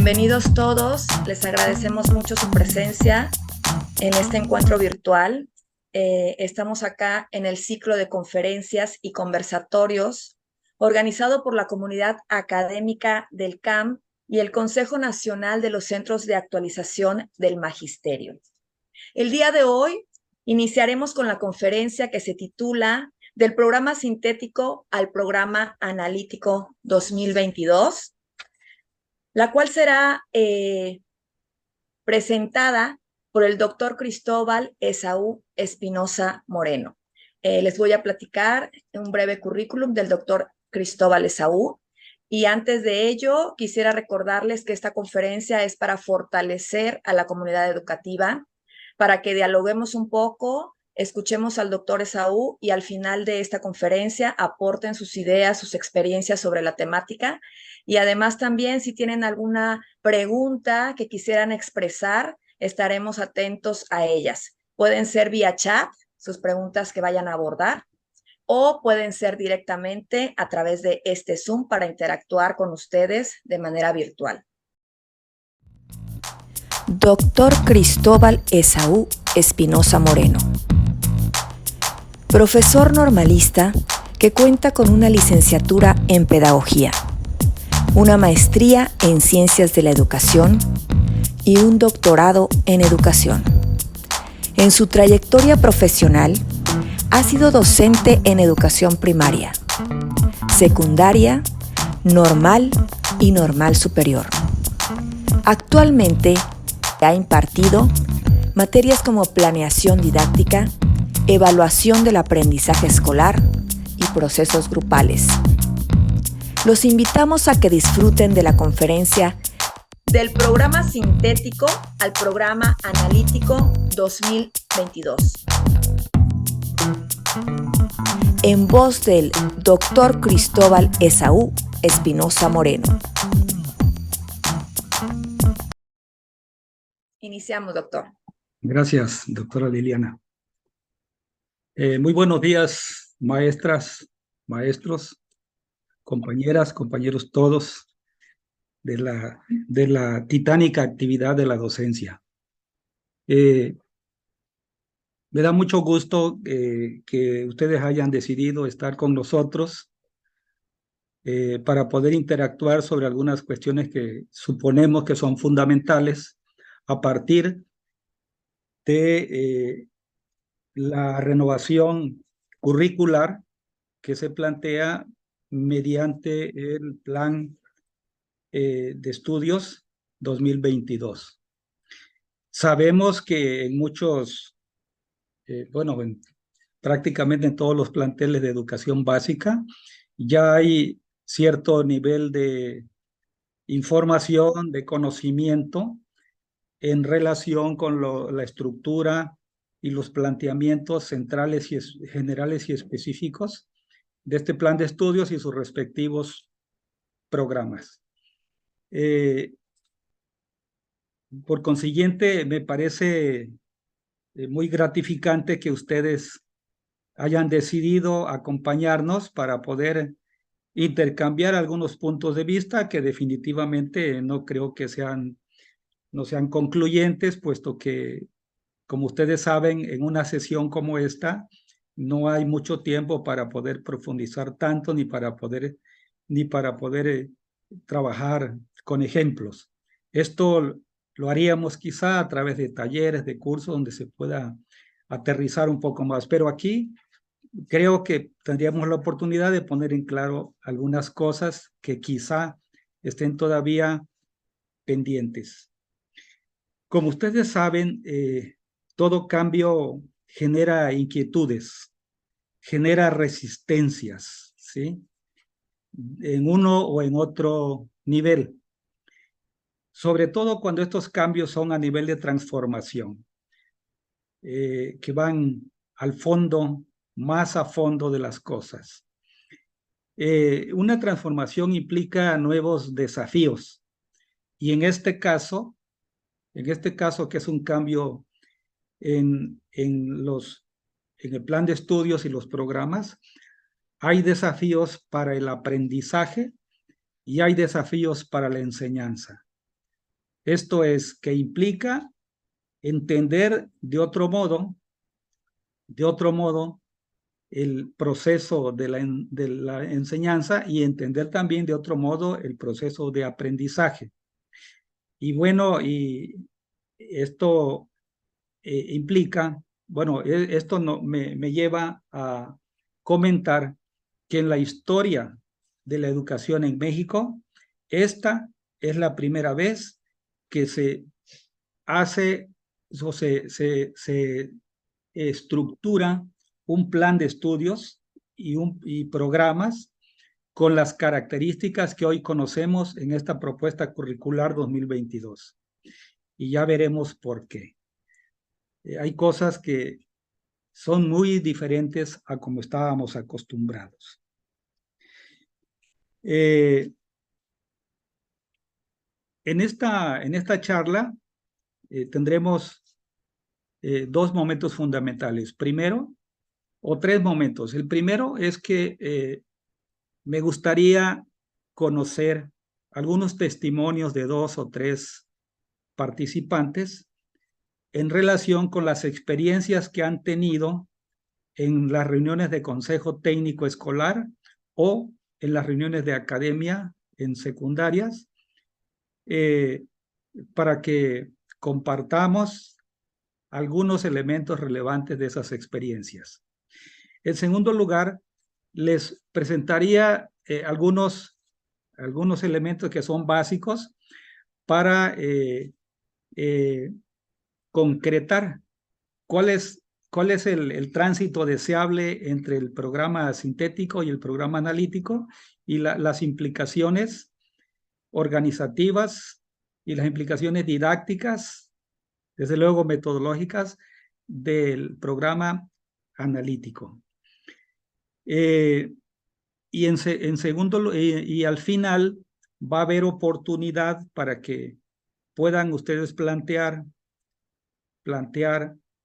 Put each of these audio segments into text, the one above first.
Bienvenidos todos, les agradecemos mucho su presencia en este encuentro virtual. Estamos acá en el ciclo de conferencias y conversatorios organizado por la comunidad académica del CAM y el Consejo Nacional de los Centros de Actualización del Magisterio. El día de hoy iniciaremos con la conferencia que se titula Del programa sintético al programa analítico 2022, la cual será presentada por el doctor Cristóbal Esaú Espinosa Moreno. Les voy a platicar un breve currículum del doctor Cristóbal Esaú. Y antes de ello, quisiera recordarles que esta conferencia es para fortalecer a la comunidad educativa, para que dialoguemos un poco, escuchemos al doctor Esaú y al final de esta conferencia aporten sus ideas, sus experiencias sobre la temática. Y además también, si tienen alguna pregunta que quisieran expresar, estaremos atentos a ellas. Pueden ser vía chat, sus preguntas que vayan a abordar, o pueden ser directamente a través de este Zoom para interactuar con ustedes de manera virtual. Doctor Cristóbal Esaú Espinosa Moreno, profesor normalista que cuenta con una licenciatura en Pedagogía, una maestría en Ciencias de la Educación y un doctorado en Educación. En su trayectoria profesional, ha sido docente en educación primaria, secundaria, normal y normal superior. Actualmente ha impartido materias como planeación didáctica, evaluación del aprendizaje escolar y procesos grupales. Los invitamos a que disfruten de la conferencia Del programa sintético al programa analítico 2022. En voz del Dr. Cristóbal Esaú Espinosa Moreno. Iniciamos, doctor. Gracias, doctora Liliana. Muy buenos días, maestras, maestros, compañeras, compañeros todos de la titánica actividad de la docencia. Me da mucho gusto que ustedes hayan decidido estar con nosotros para poder interactuar sobre algunas cuestiones que suponemos que son fundamentales a partir de la renovación curricular que se plantea mediante el Plan de Estudios 2022. Sabemos que en muchos, prácticamente en todos los planteles de educación básica, ya hay cierto nivel de información, de conocimiento en relación con la estructura y los planteamientos centrales y generales y específicos de este plan de estudios y sus respectivos programas. Por consiguiente, me parece muy gratificante que ustedes hayan decidido acompañarnos para poder intercambiar algunos puntos de vista que definitivamente no creo que no sean concluyentes, puesto que, como ustedes saben, en una sesión como esta no hay mucho tiempo para poder profundizar tanto ni para poder trabajar con ejemplos. Esto lo haríamos quizá a través de talleres, de cursos donde se pueda aterrizar un poco más, pero aquí creo que tendríamos la oportunidad de poner en claro algunas cosas que quizá estén todavía pendientes. Como ustedes saben, todo cambio genera inquietudes, genera resistencias, ¿sí? En uno o en otro nivel. Sobre todo cuando estos cambios son a nivel de transformación, que van al fondo, más a fondo de las cosas. Una transformación implica nuevos desafíos. Y en este caso, que es un cambio en el plan de estudios y los programas, hay desafíos para el aprendizaje y hay desafíos para la enseñanza. Esto es que implica entender de otro modo el proceso de la enseñanza y entender también de otro modo el proceso de aprendizaje. Y bueno, y esto implica, bueno, esto me lleva a comentar que en la historia de la educación en México, esta es la primera vez que se hace o se estructura un plan de estudios y programas con las características que hoy conocemos en esta propuesta curricular 2022. Y ya veremos por qué. Hay cosas que son muy diferentes a como estábamos acostumbrados. En esta charla tendremos dos momentos fundamentales. Primero, o tres momentos. El primero es que me gustaría conocer algunos testimonios de 2 o 3 participantes en relación con las experiencias que han tenido en las reuniones de consejo técnico escolar o en las reuniones de academia en secundarias, para que compartamos algunos elementos relevantes de esas experiencias. En segundo lugar, les presentaría algunos elementos que son básicos para concretar cuál es el tránsito deseable entre el programa sintético y el programa analítico y las implicaciones organizativas y las implicaciones didácticas, desde luego metodológicas, del programa analítico. Y al final va a haber oportunidad para que puedan ustedes plantear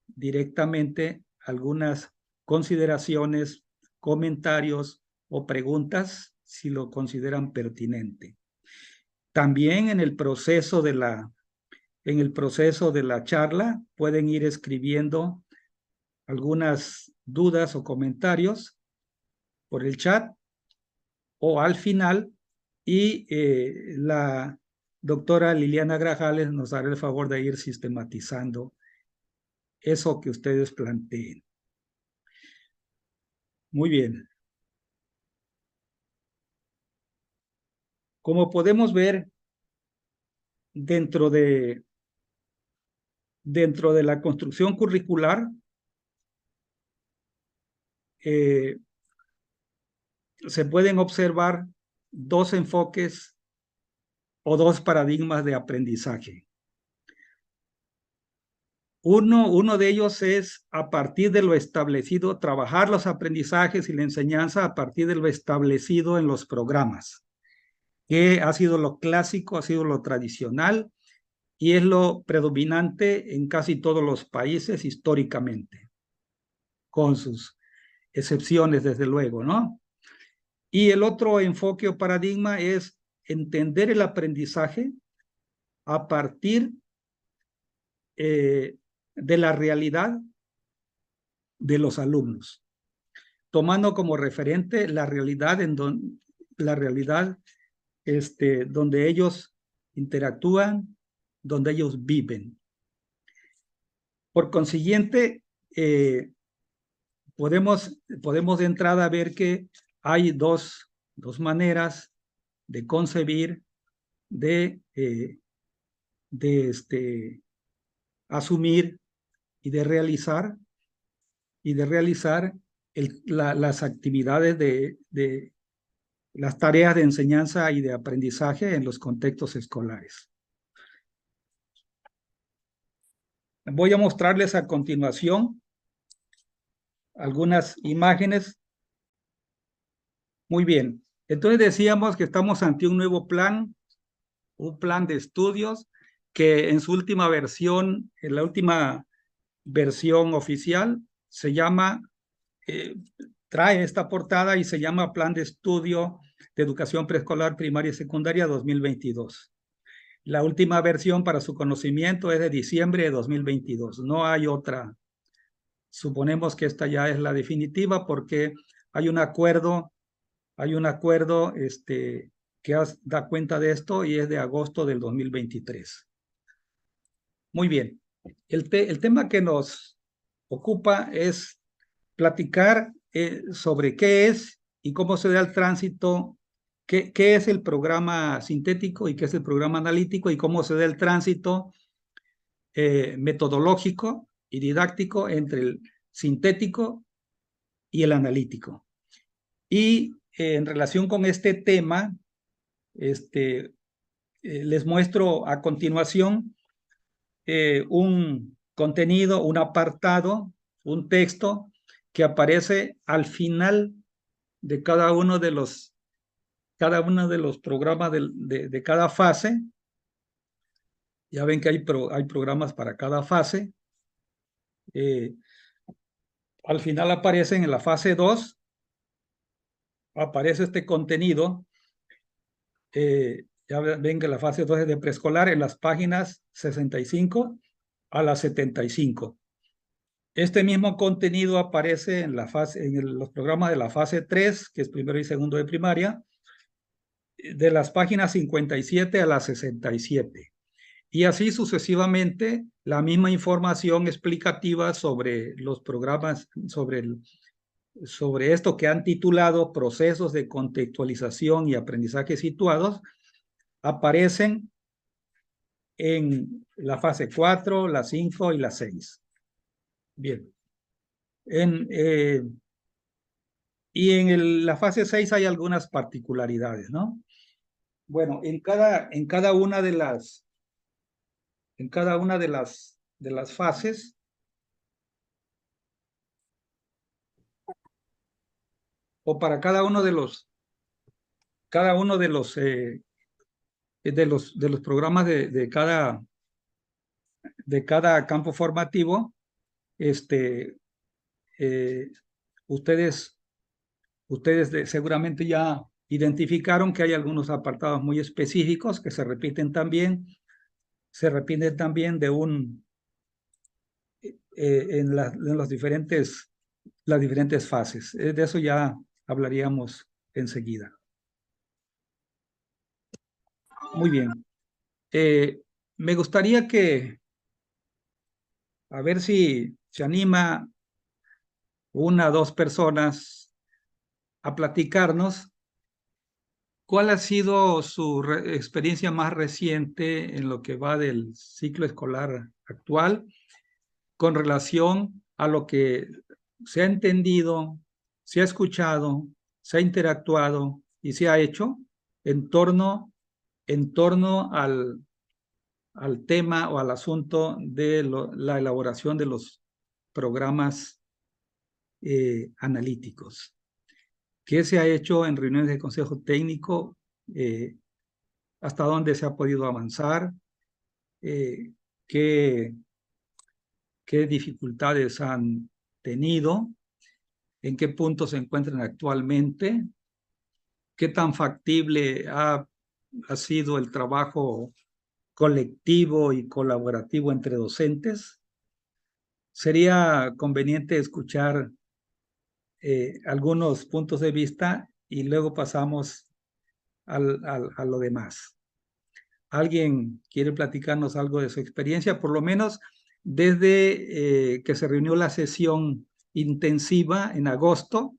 directamente algunas consideraciones, comentarios o preguntas si lo consideran pertinente. También en el proceso de la charla pueden ir escribiendo algunas dudas o comentarios por el chat o al final, y la doctora Liliana Grajales nos hará el favor de ir sistematizando eso que ustedes planteen. Muy bien. Como podemos ver, dentro de la construcción curricular, se pueden observar 2 enfoques o 2 paradigmas de aprendizaje. Uno de ellos es a partir de lo establecido, trabajar los aprendizajes y la enseñanza a partir de lo establecido en los programas, que ha sido lo clásico, ha sido lo tradicional y es lo predominante en casi todos los países históricamente, con sus excepciones desde luego, ¿no? Y el otro enfoque o paradigma es entender el aprendizaje a partir de la realidad de los alumnos, tomando como referente la realidad donde ellos interactúan, donde ellos viven. Por consiguiente, podemos de entrada ver que hay dos maneras de concebir, de asumir y de realizar las actividades de las tareas de enseñanza y de aprendizaje en los contextos escolares. Voy a mostrarles a continuación algunas imágenes. Muy bien. Entonces decíamos que estamos ante un nuevo plan, un plan de estudios que en su última versión, en la última versión oficial, se llama, trae esta portada y se llama Plan de Estudio de Educación Preescolar, Primaria y Secundaria 2022. La última versión para su conocimiento es de diciembre de 2022. No hay otra. Suponemos que esta ya es la definitiva porque hay un acuerdo que da cuenta de esto y es de agosto del 2023. Muy bien. El tema que nos ocupa es platicar sobre qué es y cómo se da el tránsito, qué es el programa sintético y qué es el programa analítico y cómo se da el tránsito metodológico y didáctico entre el sintético y el analítico. Y en relación con este tema, les muestro a continuación un contenido, un apartado, un texto que aparece al final de cada uno de los programas de cada fase. Ya ven que hay programas para cada fase. Al final aparecen en la fase 2, aparece este contenido. Ya ven que la fase 2 es de preescolar en las páginas 65 a las 75. Este mismo contenido aparece en los programas de la fase 3, que es primero y segundo de primaria, de las páginas 57 a las 67. Y así sucesivamente, la misma información explicativa sobre los programas, sobre esto que han titulado Procesos de Contextualización y Aprendizaje Situados, aparecen en la fase 4, la 5 y la 6. Bien. Y en la fase 6 hay algunas particularidades, ¿no? Bueno, en cada una de las fases o para cada uno de los programas de cada campo formativo, ustedes seguramente ya identificaron que hay algunos apartados muy específicos que se repiten también en las diferentes fases. De eso ya hablaríamos enseguida. Muy bien. Me gustaría a ver si se anima una o dos personas a platicarnos cuál ha sido su experiencia más reciente en lo que va del ciclo escolar actual con relación a lo que se ha entendido, se ha escuchado, se ha interactuado y se ha hecho en torno al tema o al asunto de la elaboración de los programas analíticos. ¿Qué se ha hecho en reuniones de consejo técnico? ¿Hasta dónde se ha podido avanzar? ¿Qué dificultades han tenido? ¿En qué punto se encuentran actualmente? ¿Qué tan factible ha sido el trabajo colectivo y colaborativo entre docentes? Sería conveniente escuchar algunos puntos de vista y luego pasamos a lo demás. ¿Alguien quiere platicarnos algo de su experiencia? Por lo menos desde que se reunió la sesión intensiva en agosto,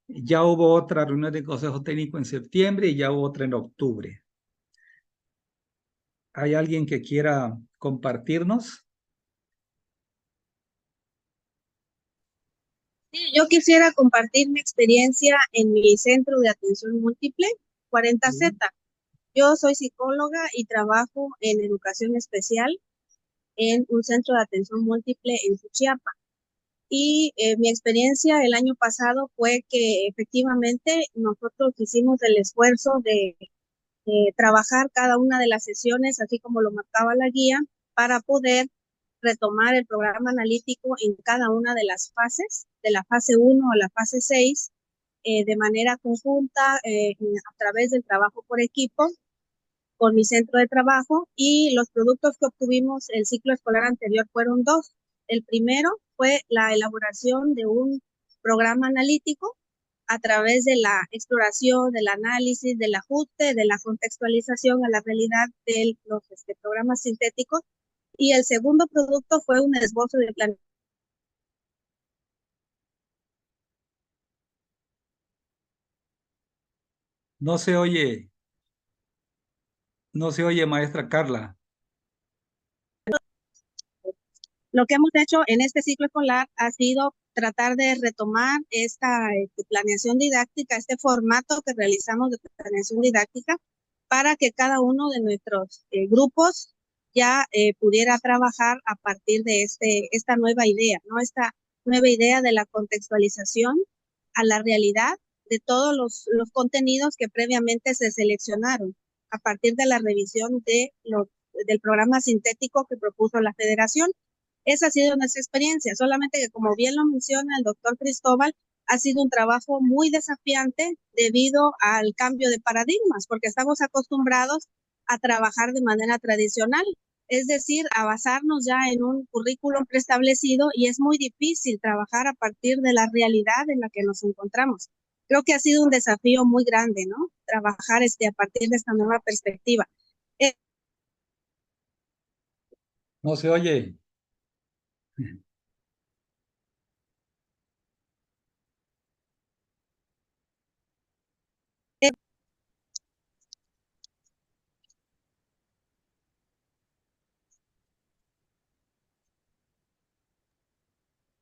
ya hubo otra reunión de consejo técnico en septiembre y ya hubo otra en octubre. ¿Hay alguien que quiera compartirnos? Sí, yo quisiera compartir mi experiencia en mi centro de atención múltiple, 40Z. Yo soy psicóloga y trabajo en educación especial en un centro de atención múltiple en Suchiapa. Y mi experiencia el año pasado fue que efectivamente nosotros hicimos el esfuerzo de trabajar cada una de las sesiones, así como lo marcaba la guía, para poder retomar el programa analítico en cada una de las fases, de la fase 1 a la fase 6, de manera conjunta, a través del trabajo por equipo, con mi centro de trabajo, y los productos que obtuvimos el ciclo escolar anterior fueron dos. El primero fue la elaboración de un programa analítico a través de la exploración, del análisis, del ajuste, de la contextualización a la realidad de los programas sintéticos. Y el segundo producto fue un esbozo de plan. No se oye, maestra Carla. Lo que hemos hecho en este ciclo escolar ha sido tratar de retomar esta planeación didáctica, este formato que realizamos de planeación didáctica, para que cada uno de nuestros grupos ya pudiera trabajar a partir de esta nueva idea, ¿no? Esta nueva idea de la contextualización a la realidad de todos los contenidos que previamente se seleccionaron a partir de la revisión del programa sintético que propuso la Federación. Esa ha sido nuestra experiencia, solamente que, como bien lo menciona el doctor Cristóbal, ha sido un trabajo muy desafiante debido al cambio de paradigmas, porque estamos acostumbrados a trabajar de manera tradicional, es decir, a basarnos ya en un currículum preestablecido, y es muy difícil trabajar a partir de la realidad en la que nos encontramos. Creo que ha sido un desafío muy grande, ¿no? Trabajar a partir de esta nueva perspectiva. No se oye.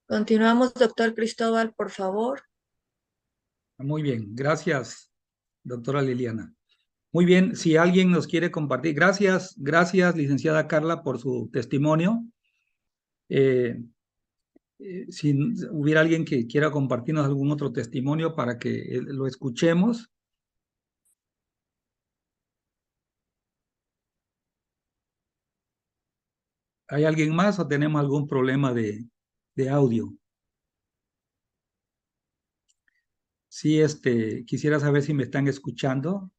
Continuamos, doctor Cristóbal, por favor. Muy bien, gracias, doctora Liliana. Muy bien, si alguien nos quiere compartir, gracias, licenciada Carla, por su testimonio. Si hubiera alguien que quiera compartirnos algún otro testimonio para que lo escuchemos. ¿Hay alguien más o tenemos algún problema de audio? Sí, quisiera saber si me están escuchando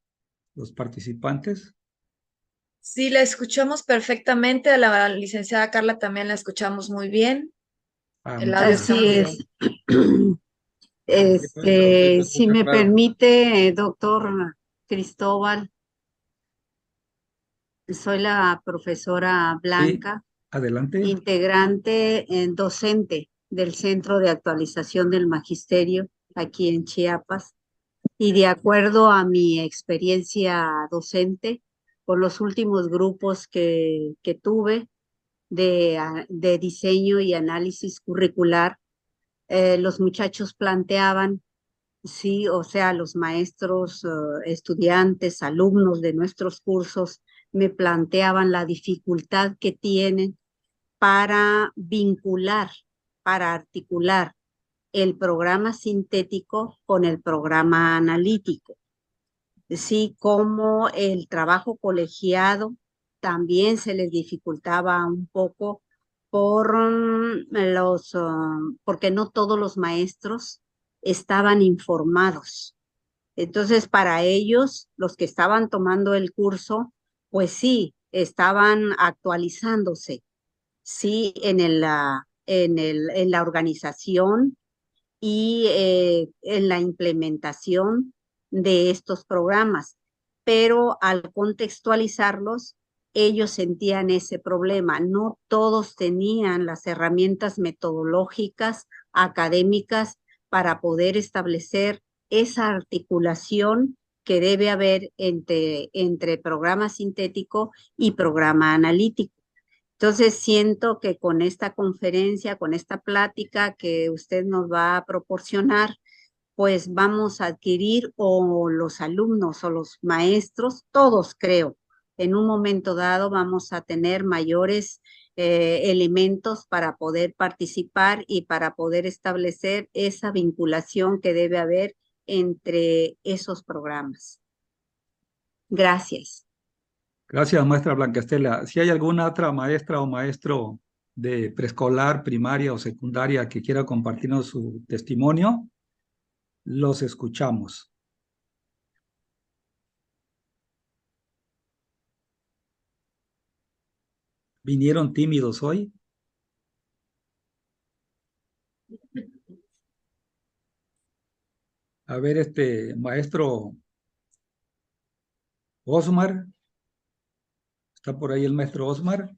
los participantes. Sí, la escuchamos perfectamente. A la licenciada Carla también la escuchamos muy bien. El audio está muy bien. Si me permite, doctor Cristóbal, soy la profesora Blanca, Sí, adelante. integrante docente del Centro de Actualización del Magisterio aquí en Chiapas, y de acuerdo a mi experiencia docente, con los últimos grupos que tuve de diseño y análisis curricular, los muchachos planteaban, sí, o sea, los maestros, estudiantes, alumnos de nuestros cursos me planteaban la dificultad que tienen para vincular, para articular el programa sintético con el programa analítico. Sí, como el trabajo colegiado también se les dificultaba un poco porque no todos los maestros estaban informados. Entonces, para ellos, los que estaban tomando el curso, pues sí, estaban actualizándose, sí, en la organización y en la implementación de estos programas, pero al contextualizarlos, ellos sentían ese problema. No todos tenían las herramientas metodológicas, académicas, para poder establecer esa articulación que debe haber entre programa sintético y programa analítico. Entonces siento que con esta conferencia, con esta plática que usted nos va a proporcionar, pues vamos a adquirir, o los alumnos o los maestros, todos creo, en un momento dado vamos a tener mayores elementos para poder participar y para poder establecer esa vinculación que debe haber entre esos programas. Gracias. Gracias, maestra Blanca Estela. Si hay alguna otra maestra o maestro de preescolar, primaria o secundaria que quiera compartirnos su testimonio, los escuchamos. ¿Vinieron tímidos hoy? A ver, maestro Osmar, ¿está por ahí el maestro Osmar?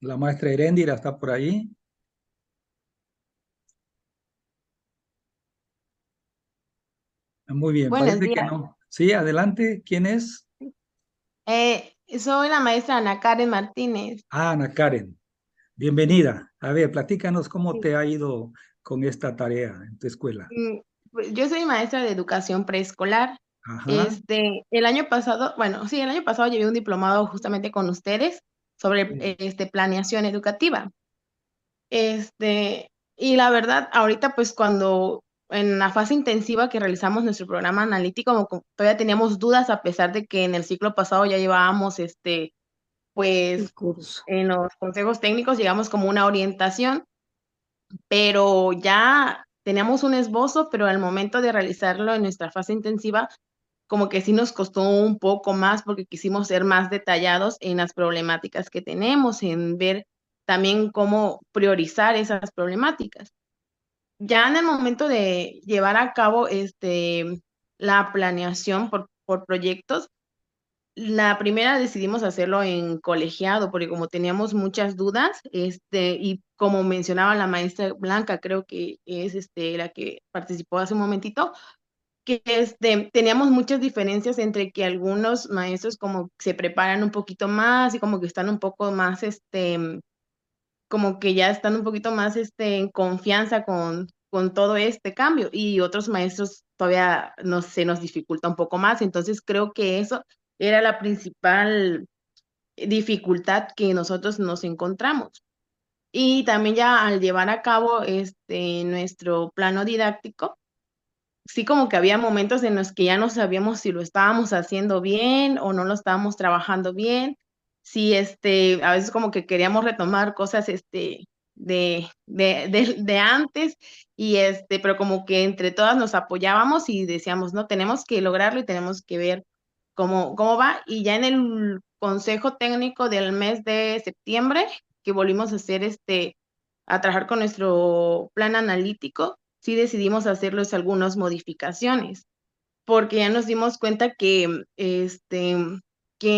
La maestra Heréndira está por ahí. Muy bien, Buenos parece que días. no. Sí, adelante, ¿quién es? Soy la maestra Ana Karen Martínez. Ah, Ana Karen, bienvenida. A ver, platícanos cómo Sí. te ha ido con esta tarea en tu escuela. Pues, yo soy maestra de educación preescolar. Ajá. El año pasado, bueno, sí, el año pasado llevé un diplomado justamente con ustedes sobre Sí. planeación educativa. Y la verdad, ahorita pues cuando en la fase intensiva que realizamos nuestro programa analítico, como todavía teníamos dudas a pesar de que en el ciclo pasado ya llevábamos pues El curso. en los consejos técnicos llegamos como una orientación, pero ya teníamos un esbozo, pero al momento de realizarlo en nuestra fase intensiva, como que sí nos costó un poco más porque quisimos ser más detallados en las problemáticas que tenemos, en ver también cómo priorizar esas problemáticas. Ya en el momento de llevar a cabo la planeación por proyectos, la primera decidimos hacerlo en colegiado, porque como teníamos muchas dudas, y como mencionaba la maestra Blanca, creo que es la que participó hace un momentito, que teníamos muchas diferencias entre que algunos maestros como se preparan un poquito más y como que están un poco más, como que ya están un poquito más en confianza con todo este cambio y otros maestros todavía se nos dificulta un poco más. Entonces creo que eso era la principal dificultad que nosotros nos encontramos. Y también ya al llevar a cabo nuestro plano didáctico, sí como que había momentos en los que ya no sabíamos si lo estábamos haciendo bien o no lo estábamos trabajando bien. Sí, a veces como que queríamos retomar cosas, de antes y pero como que entre todas nos apoyábamos y decíamos, no, tenemos que lograrlo y tenemos que ver cómo va. Y ya en el consejo técnico del mes de septiembre, que volvimos a hacer a trabajar con nuestro plan analítico, sí decidimos hacerles algunas modificaciones, porque ya nos dimos cuenta que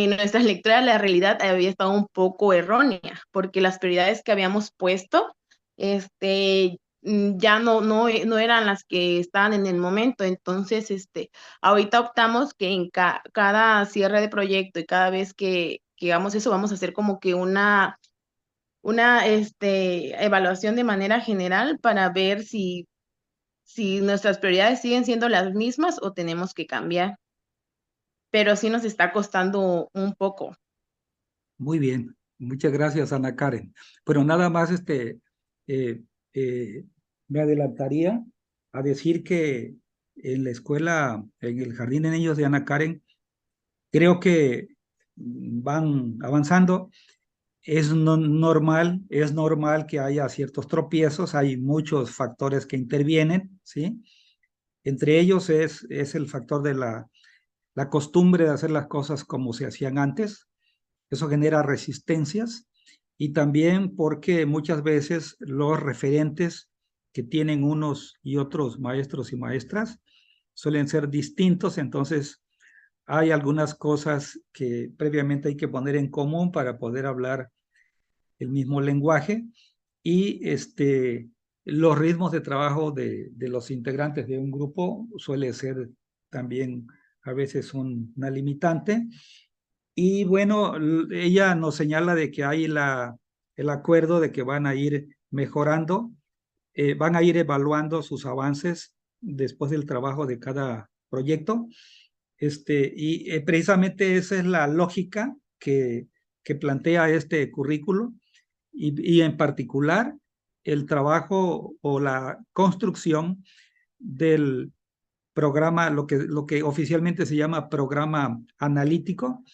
nuestra lectura de la realidad había estado un poco errónea, porque las prioridades que habíamos puesto, ya no eran las que estaban en el momento. Entonces, ahorita optamos que en cada cierre de proyecto y cada vez que hagamos eso, vamos a hacer como que una evaluación de manera general para ver si nuestras prioridades siguen siendo las mismas o tenemos que cambiar. Pero sí nos está costando un poco. Muy bien, muchas gracias, Ana Karen. Pero nada más, eh, eh, me adelantaría a decir que en la escuela, en el Jardín de Niños de Ana Karen, creo que van avanzando. Es normal que haya ciertos tropiezos, hay muchos factores que intervienen, ¿sí? Entre ellos es el factor de la costumbre de hacer las cosas como se hacían antes. Eso genera resistencias y también porque muchas veces los referentes que tienen unos y otros maestros y maestras suelen ser distintos, entonces hay algunas cosas que previamente hay que poner en común para poder hablar el mismo lenguaje y los ritmos de trabajo de los integrantes de un grupo suele ser también a veces una limitante. Y bueno, ella nos señala de que hay el acuerdo de que van a ir mejorando, van a ir evaluando sus avances después del trabajo de cada proyecto. Precisamente esa es la lógica que plantea este currículo y en particular el trabajo o la construcción del programa, lo que oficialmente se llama programa analítico,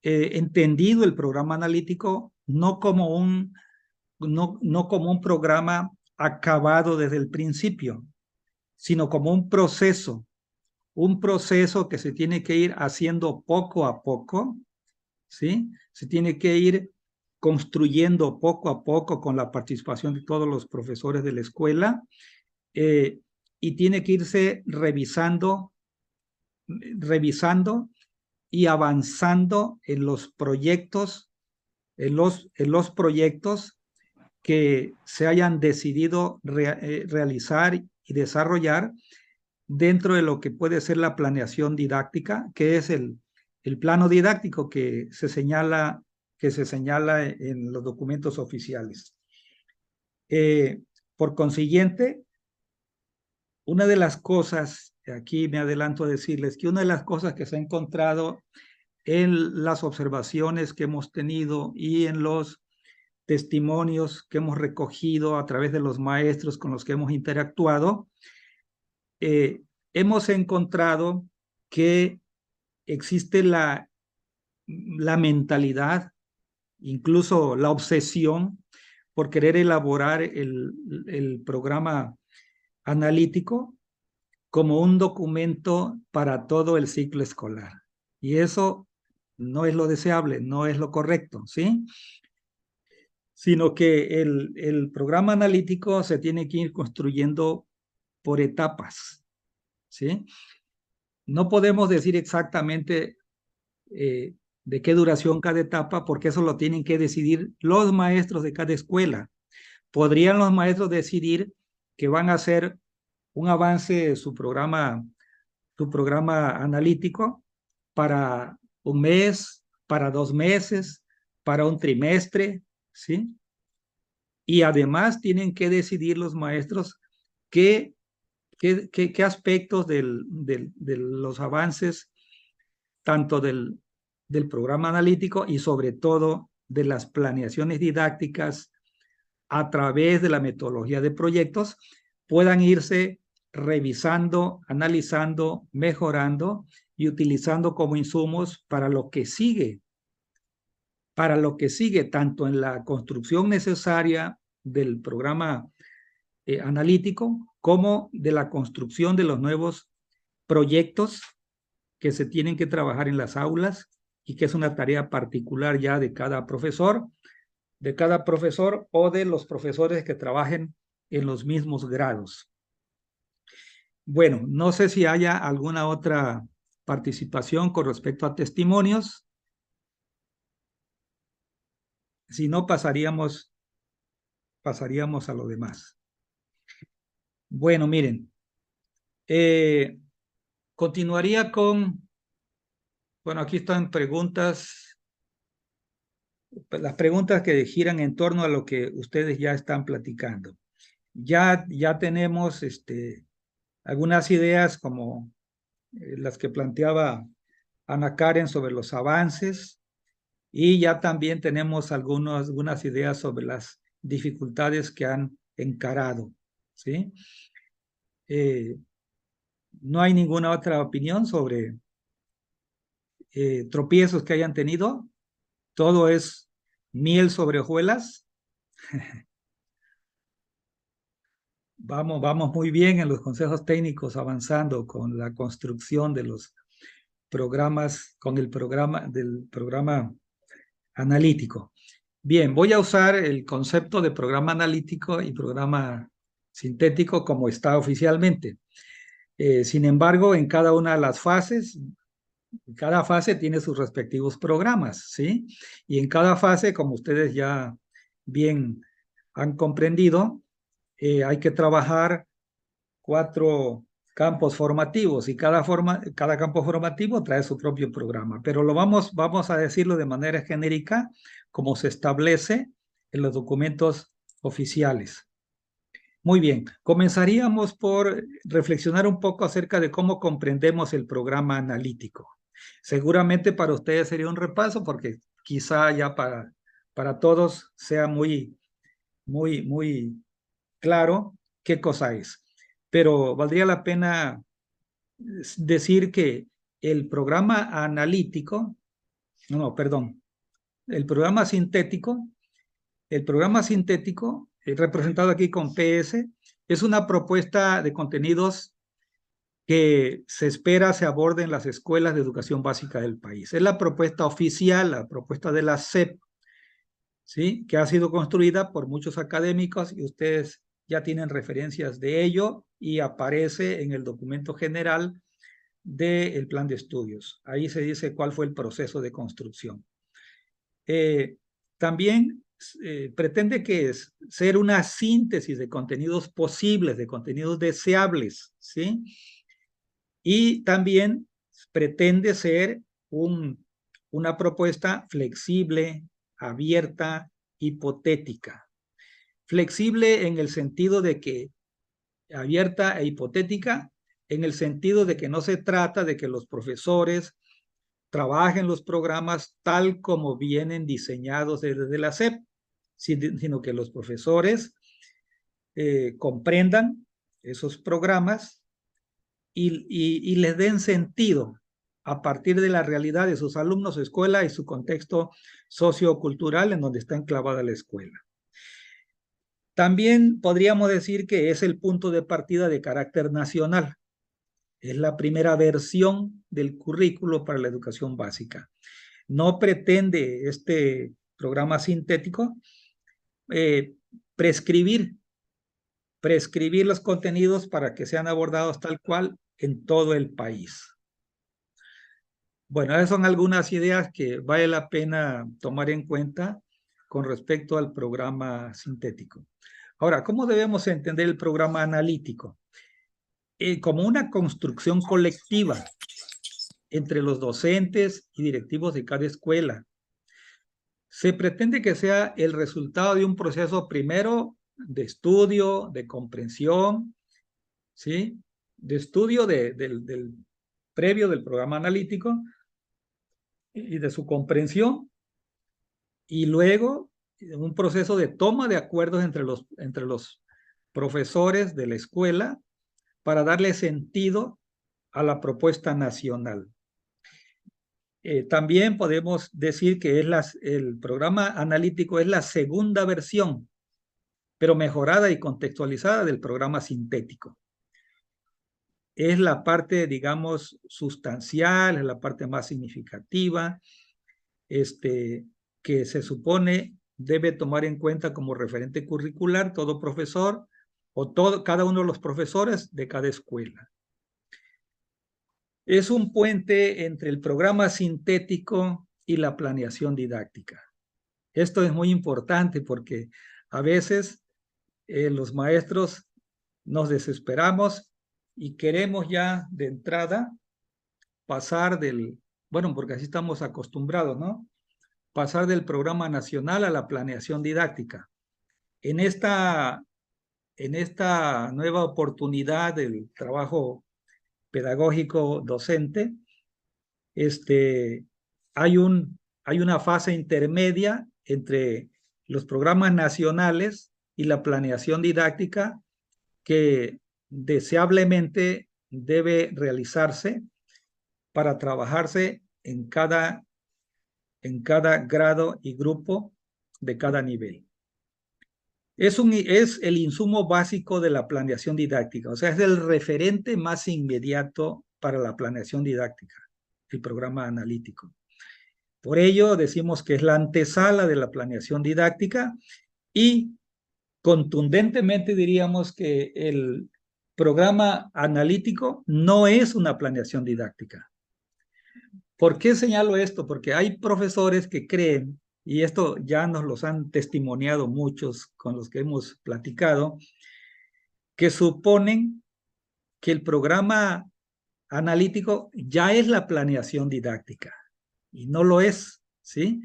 entendido el programa analítico no como un programa acabado desde el principio, sino como un proceso un proceso que se tiene que ir haciendo poco a poco, ¿sí? Se tiene que ir construyendo poco a poco con la participación de todos los profesores de la escuela, y tiene que irse revisando y avanzando en los proyectos, en los proyectos que se hayan decidido realizar y desarrollar dentro de lo que puede ser la planeación didáctica, que es el plano didáctico que se señala en los documentos oficiales. Por consiguiente, una de las cosas, aquí me adelanto a decirles que una de las cosas que se ha encontrado en las observaciones que hemos tenido y en los testimonios que hemos recogido a través de los maestros con los que hemos interactuado, hemos encontrado que existe la mentalidad, incluso la obsesión por querer elaborar el programa analítico como un documento para todo el ciclo escolar. Y eso no es lo deseable, no es lo correcto, ¿sí? Sino que el programa analítico se tiene que ir construyendo por etapas, ¿sí? No podemos decir exactamente de qué duración cada etapa, porque eso lo tienen que decidir los maestros de cada escuela. Podrían los maestros decidir que van a hacer un avance de su programa analítico para un mes, para 2 meses, para un trimestre, ¿sí? Y además tienen que decidir los maestros qué aspectos de los avances, tanto del programa analítico y sobre todo de las planeaciones didácticas a través de la metodología de proyectos, puedan irse revisando, analizando, mejorando y utilizando como insumos para lo que sigue, tanto en la construcción necesaria del programa analítico como de la construcción de los nuevos proyectos que se tienen que trabajar en las aulas y que es una tarea particular ya de cada profesor o de los profesores que trabajen en los mismos grados. Bueno, no sé si haya alguna otra participación con respecto a testimonios. Si no, pasaríamos a lo demás. Bueno, miren, continuaría con, bueno, aquí están preguntas, las preguntas que giran en torno a lo que ustedes ya están platicando. Ya tenemos algunas ideas como las que planteaba Ana Karen sobre los avances, y ya también tenemos algunas ideas sobre las dificultades que han encarado, ¿sí? No hay ninguna otra opinión sobre tropiezos que hayan tenido. Todo es miel sobre hojuelas. Vamos muy bien en los consejos técnicos, avanzando con la construcción de los programas, con el programa analítico. Bien, voy a usar el concepto de programa analítico y programa sintético como está oficialmente. Sin embargo, en cada una de las fases, cada fase tiene sus respectivos programas, ¿sí? Y en cada fase, como ustedes ya bien han comprendido, hay que trabajar 4 campos formativos y cada campo formativo trae su propio programa, pero vamos a decirlo de manera genérica como se establece en los documentos oficiales. Muy bien, comenzaríamos por reflexionar un poco acerca de cómo comprendemos el programa analítico. Seguramente para ustedes sería un repaso porque quizá ya para todos sea muy claro qué cosa es. Pero valdría la pena decir que el programa analítico, el programa sintético, representado aquí con PS, es una propuesta de contenidos que se espera se aborde en las escuelas de educación básica del país. Es la propuesta oficial, la propuesta de la SEP, ¿sí? Que ha sido construida por muchos académicos y ustedes ya tienen referencias de ello y aparece en el documento general del plan de estudios. Ahí se dice cuál fue el proceso de construcción. También pretende que es ser una síntesis de contenidos posibles, de contenidos deseables, ¿sí? Y también pretende ser una propuesta flexible, abierta, hipotética. Flexible en el sentido de que, abierta e hipotética, en el sentido de que no se trata de que los profesores trabajen los programas tal como vienen diseñados desde la SEP, sino que los profesores comprendan esos programas y les den sentido a partir de la realidad de sus alumnos, su escuela y su contexto sociocultural en donde está enclavada la escuela. También podríamos decir que es el punto de partida de carácter nacional. Es la primera versión del currículo para la educación básica. No pretende este programa sintético prescribir los contenidos para que sean abordados tal cual en todo el país. Bueno, esas son algunas ideas que vale la pena tomar en cuenta con respecto al programa sintético. Ahora, ¿cómo debemos entender el programa analítico? Como una construcción colectiva entre los docentes y directivos de cada escuela. Se pretende que sea el resultado de un proceso primero de estudio, de comprensión, ¿sí? De estudio del previo del programa analítico y de su comprensión, y luego un proceso de toma de acuerdos entre los profesores de la escuela para darle sentido a la propuesta nacional. También podemos decir que el programa analítico es la segunda versión, pero mejorada y contextualizada del programa sintético. Es la parte, digamos, sustancial, es la parte más significativa, que se supone debe tomar en cuenta como referente curricular todo profesor o cada uno de los profesores de cada escuela. Es un puente entre el programa sintético y la planeación didáctica. Esto es muy importante porque a veces los maestros nos desesperamos y queremos ya de entrada pasar bueno, porque así estamos acostumbrados, ¿no? Pasar del programa nacional a la planeación didáctica. En esta nueva oportunidad del trabajo pedagógico docente, hay una fase intermedia entre los programas nacionales y la planeación didáctica que deseablemente debe realizarse para trabajarse en cada grado y grupo de cada nivel. Es el insumo básico de la planeación didáctica, o sea, es el referente más inmediato para la planeación didáctica, el programa analítico. Por ello, decimos que es la antesala de la planeación didáctica y contundentemente diríamos que el programa analítico no es una planeación didáctica. ¿Por qué señalo esto? Porque hay profesores que creen, y esto ya nos los han testimoniado muchos con los que hemos platicado, que suponen que el programa analítico ya es la planeación didáctica, y no lo es, ¿sí?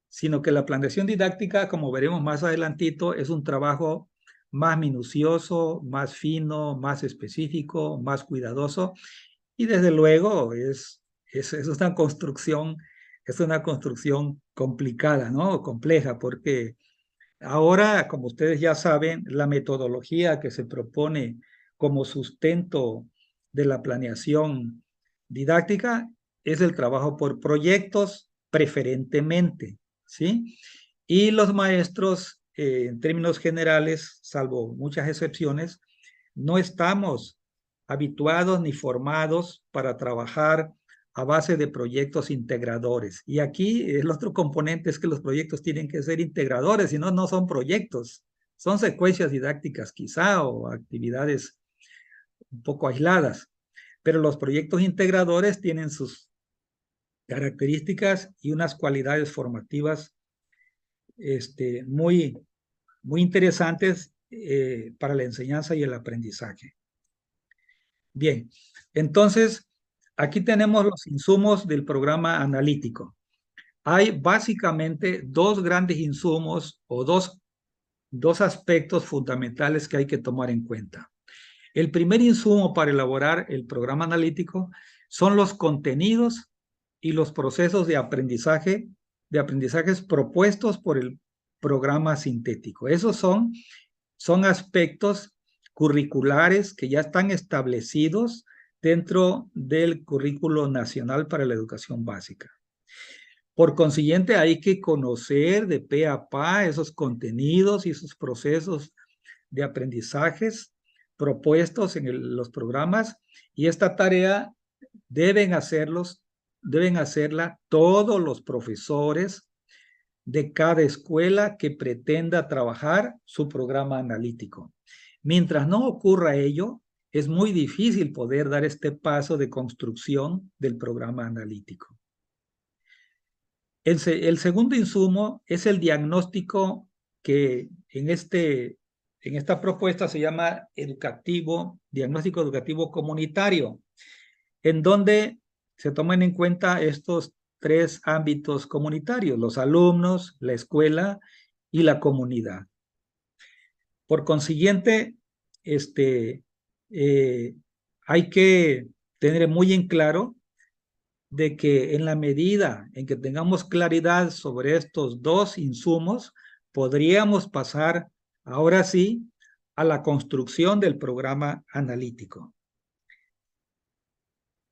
Sino que la planeación didáctica, como veremos más adelantito, es un trabajo más minucioso, más fino, más específico, más cuidadoso, y desde luego es una construcción complicada, ¿no? Compleja, porque ahora, como ustedes ya saben, la metodología que se propone como sustento de la planeación didáctica es el trabajo por proyectos preferentemente, ¿sí? Y los maestros, en términos generales, salvo muchas excepciones, no estamos habituados ni formados para trabajar a base de proyectos integradores. Y aquí el otro componente es que los proyectos tienen que ser integradores, si no, no son proyectos. Son secuencias didácticas quizá o actividades un poco aisladas. Pero los proyectos integradores tienen sus características y unas cualidades formativas muy interesantes para la enseñanza y el aprendizaje. Bien, entonces aquí tenemos los insumos del programa analítico. Hay básicamente dos grandes insumos o dos aspectos fundamentales que hay que tomar en cuenta. El primer insumo para elaborar el programa analítico son los contenidos y los procesos de aprendizajes propuestos por el programa sintético. Esos son aspectos curriculares que ya están establecidos dentro del Currículo Nacional para la Educación Básica. Por consiguiente, hay que conocer de pe a pa esos contenidos y esos procesos de aprendizajes propuestos en los programas, y esta tarea deben hacerla todos los profesores de cada escuela que pretenda trabajar su programa analítico. Mientras no ocurra ello, es muy difícil poder dar este paso de construcción del programa analítico. El segundo insumo es el diagnóstico que en esta propuesta se llama diagnóstico educativo comunitario, en donde se toman en cuenta estos tres ámbitos comunitarios: los alumnos, la escuela y la comunidad. Por consiguiente, hay que tener muy en claro de que en la medida en que tengamos claridad sobre estos dos insumos, podríamos pasar ahora sí a la construcción del programa analítico.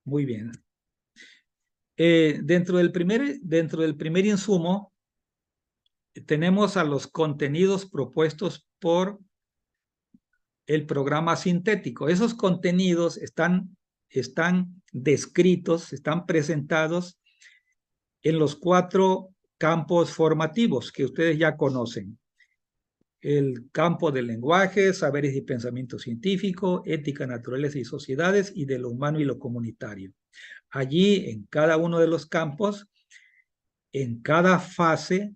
Muy bien. Dentro del primer insumo, tenemos a los contenidos propuestos por el programa sintético. Esos contenidos están descritos, están presentados en los 4 campos formativos que ustedes ya conocen: el campo del lenguaje, saberes y pensamiento científico, ética, naturaleza y sociedades, y de lo humano y lo comunitario. Allí, en cada uno de los campos, en cada fase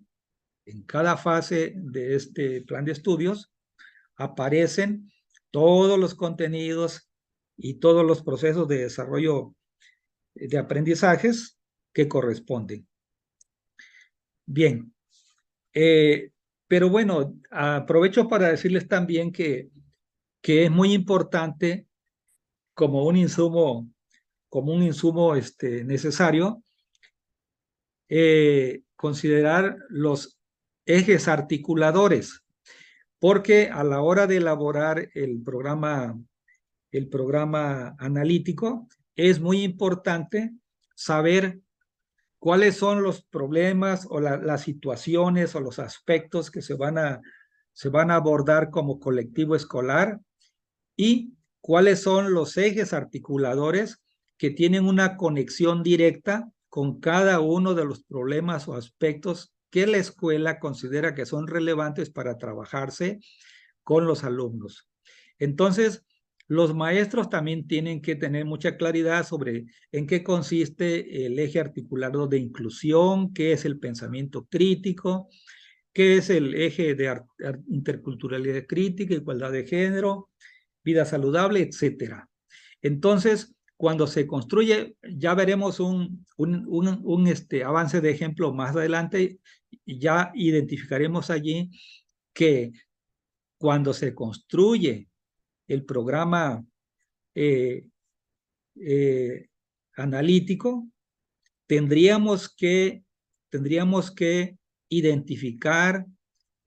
de este plan de estudios, aparecen todos los contenidos y todos los procesos de desarrollo de aprendizajes que corresponden. Bien, pero bueno, aprovecho para decirles también que es muy importante como un insumo necesario, considerar los ejes articuladores, porque a la hora de elaborar el programa analítico es muy importante saber cuáles son los problemas o las situaciones o los aspectos que se van a abordar como colectivo escolar, y cuáles son los ejes articuladores que tienen una conexión directa con cada uno de los problemas o aspectos que la escuela considera que son relevantes para trabajarse con los alumnos. Entonces, los maestros también tienen que tener mucha claridad sobre en qué consiste el eje articulado de inclusión, qué es el pensamiento crítico, qué es el eje de interculturalidad crítica, igualdad de género, vida saludable, etcétera. Entonces, cuando se construye, ya veremos un avance de ejemplo más adelante, y ya identificaremos allí que cuando se construye el programa analítico, tendríamos que identificar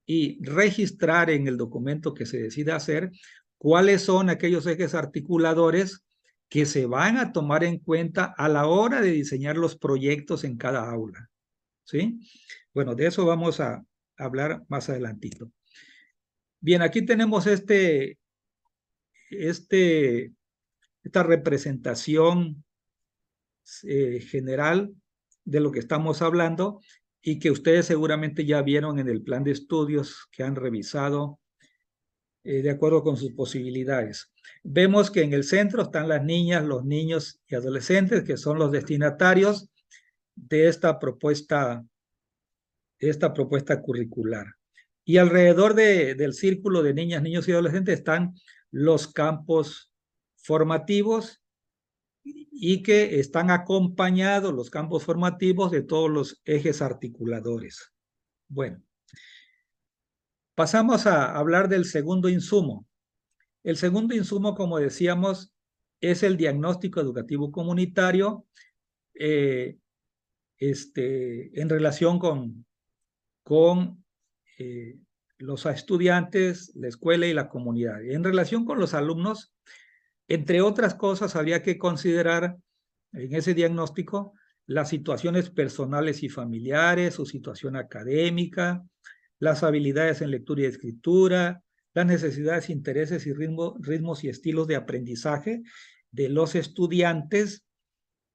y registrar en el documento que se decida hacer cuáles son aquellos ejes articuladores que se van a tomar en cuenta a la hora de diseñar los proyectos en cada aula. ¿Sí? Bueno, de eso vamos a hablar más adelantito. Bien, aquí tenemos este esta representación general de lo que estamos hablando y que ustedes seguramente ya vieron en el plan de estudios que han revisado de acuerdo con sus posibilidades. Vemos que en el centro están las niñas, los niños y adolescentes, que son los destinatarios de esta propuesta curricular. Y alrededor del círculo de niñas, niños y adolescentes están los campos formativos y que están acompañados los campos formativos de todos los ejes articuladores. Bueno, pasamos a hablar del segundo insumo. El segundo insumo, como decíamos, es el diagnóstico educativo comunitario en relación con los estudiantes, la escuela y la comunidad. En relación con los alumnos, entre otras cosas, habría que considerar en ese diagnóstico las situaciones personales y familiares, su situación académica, las habilidades en lectura y escritura, las necesidades, intereses y ritmos y estilos de aprendizaje de los estudiantes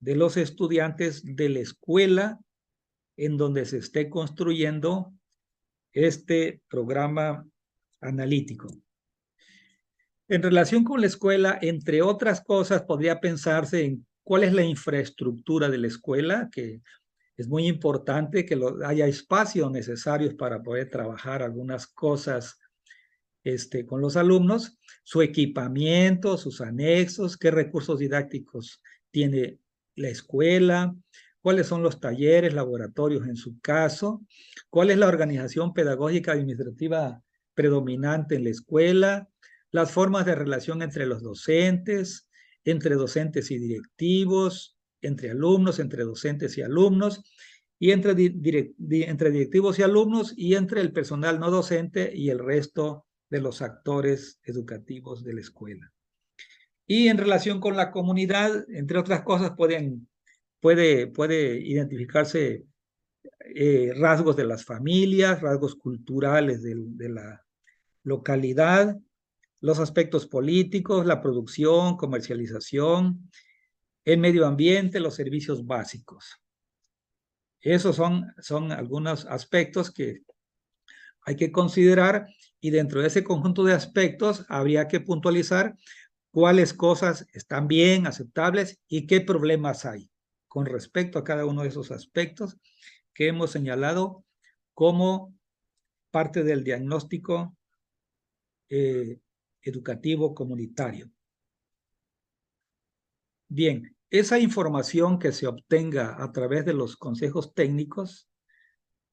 de la escuela en donde se esté construyendo este programa analítico. En relación con la escuela, entre otras cosas, podría pensarse en cuál es la infraestructura de la escuela, que es muy importante que haya espacios necesarios para poder trabajar algunas cosas con los alumnos, su equipamiento, sus anexos, qué recursos didácticos tiene la escuela, cuáles son los talleres, laboratorios en su caso, cuál es la organización pedagógica administrativa predominante en la escuela, las formas de relación entre los docentes, entre docentes y directivos, entre alumnos, entre docentes y alumnos, y entre directivos y alumnos, y entre el personal no docente y el resto de los actores educativos de la escuela. Y en relación con la comunidad, entre otras cosas, puede identificarse rasgos de las familias, rasgos culturales de la localidad, los aspectos políticos, la producción, comercialización, el medio ambiente, los servicios básicos. Esos son algunos aspectos que hay que considerar y dentro de ese conjunto de aspectos habría que puntualizar cuáles cosas están bien, aceptables y qué problemas hay con respecto a cada uno de esos aspectos que hemos señalado como parte del diagnóstico educativo comunitario. Bien, esa información que se obtenga a través de los consejos técnicos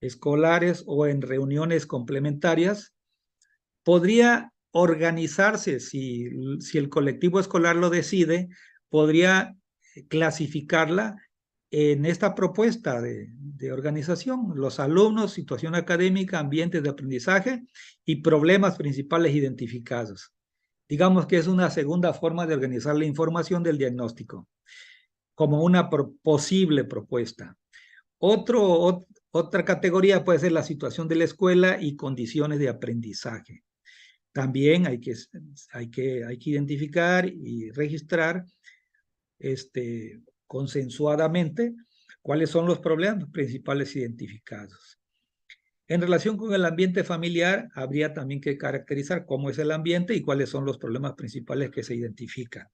escolares o en reuniones complementarias podría organizarse, si el colectivo escolar lo decide, podría clasificarla en esta propuesta de organización: los alumnos, situación académica, ambientes de aprendizaje y problemas principales identificados. Digamos que es una segunda forma de organizar la información del diagnóstico, como una posible propuesta. Otra categoría puede ser la situación de la escuela y condiciones de aprendizaje. También hay que identificar y registrar consensuadamente cuáles son los problemas principales identificados. En relación con el ambiente familiar, habría también que caracterizar cómo es el ambiente y cuáles son los problemas principales que se identifican.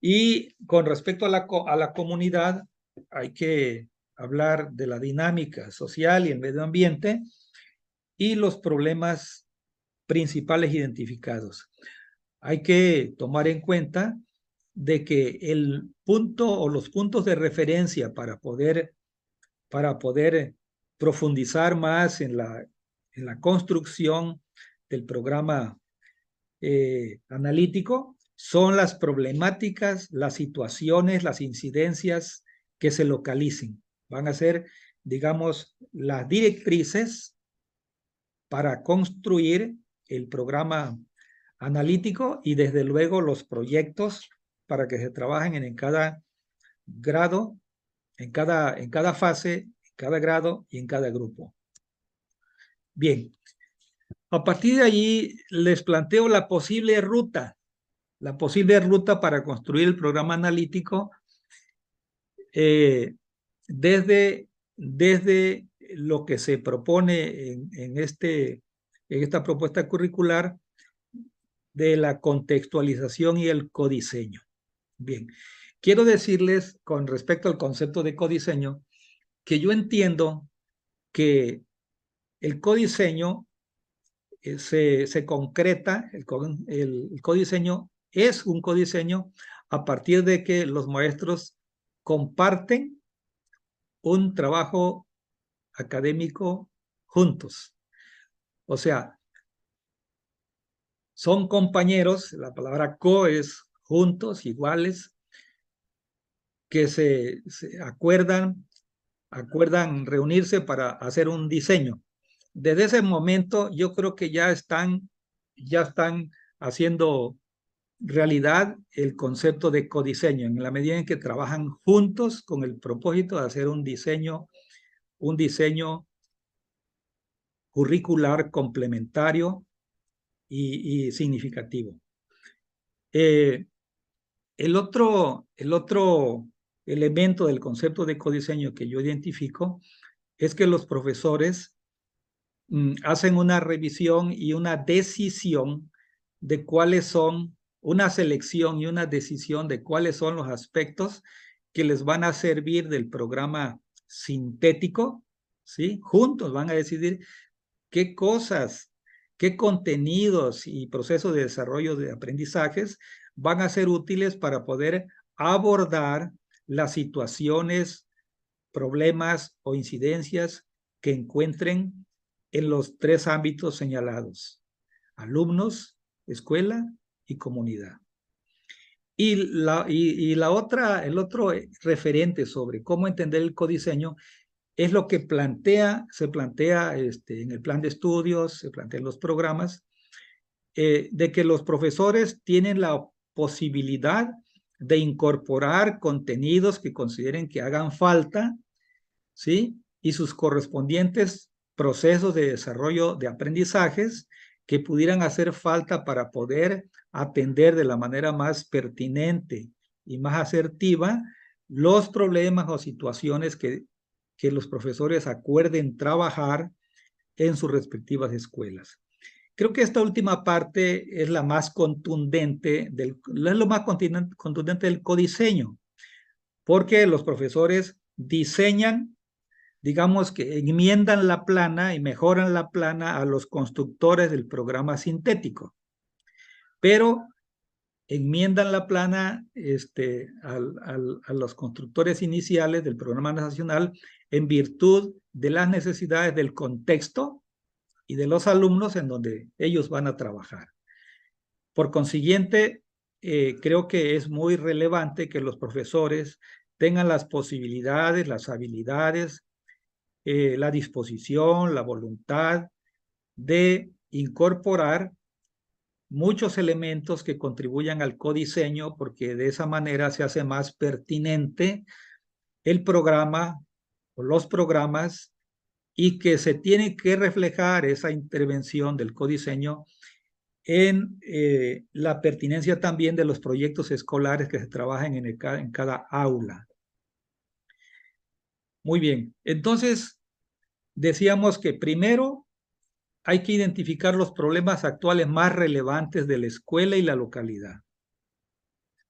Y con respecto a la comunidad, hay que hablar de la dinámica social y el medio ambiente y los problemas principales identificados. Hay que tomar en cuenta de que el punto o los puntos de referencia para poder profundizar más en la construcción del programa analítico son las problemáticas, las situaciones, las incidencias que se localicen. Van a ser, digamos, las directrices para construir el programa analítico y desde luego los proyectos para que se trabajen en cada grado, en cada fase, en cada grado y en cada grupo. Bien, a partir de allí les planteo la posible ruta la posible ruta para construir el programa analítico desde lo que se propone en esta propuesta curricular de la contextualización y el codiseño. Bien, quiero decirles con respecto al concepto de codiseño que yo entiendo que el codiseño se concreta, el codiseño es un codiseño a partir de que los maestros comparten un trabajo académico juntos. O sea, son compañeros, la palabra co es juntos, iguales, que se acuerdan reunirse para hacer un diseño. Desde ese momento yo creo que ya están haciendo realidad el concepto de codiseño, en la medida en que trabajan juntos con el propósito de hacer un diseño curricular complementario y significativo. El otro elemento del concepto de codiseño que yo identifico es que los profesores hacen una revisión y una decisión de cuáles son, una selección y una decisión de cuáles son los aspectos que les van a servir del programa sintético, ¿sí? Juntos van a decidir qué cosas, qué contenidos y procesos de desarrollo de aprendizajes van a ser útiles para poder abordar las situaciones, problemas o incidencias que encuentren en los tres ámbitos señalados: alumnos, escuela y comunidad. Y el otro referente sobre cómo entender el codiseño es lo que se plantea en el plan de estudios, se plantea en los programas, de que los profesores tienen la posibilidad de incorporar contenidos que consideren que hagan falta, ¿sí? Y sus correspondientes procesos de desarrollo de aprendizajes que pudieran hacer falta para poder atender de la manera más pertinente y más asertiva los problemas o situaciones que los profesores acuerden trabajar en sus respectivas escuelas. Creo que esta última parte es la más contundente, es lo más contundente del codiseño, porque los profesores diseñan, digamos que enmiendan la plana y mejoran la plana a los constructores del programa sintético, pero enmiendan la plana a los constructores iniciales del programa nacional en virtud de las necesidades del contexto y de los alumnos en donde ellos van a trabajar. Por consiguiente, creo que es muy relevante que los profesores tengan las posibilidades, las habilidades, la disposición, la voluntad de incorporar muchos elementos que contribuyan al codiseño, porque de esa manera se hace más pertinente el programa o los programas, y que se tiene que reflejar esa intervención del codiseño en la pertinencia también de los proyectos escolares que se trabajan en cada aula. Muy bien, entonces decíamos que primero hay que identificar los problemas actuales más relevantes de la escuela y la localidad.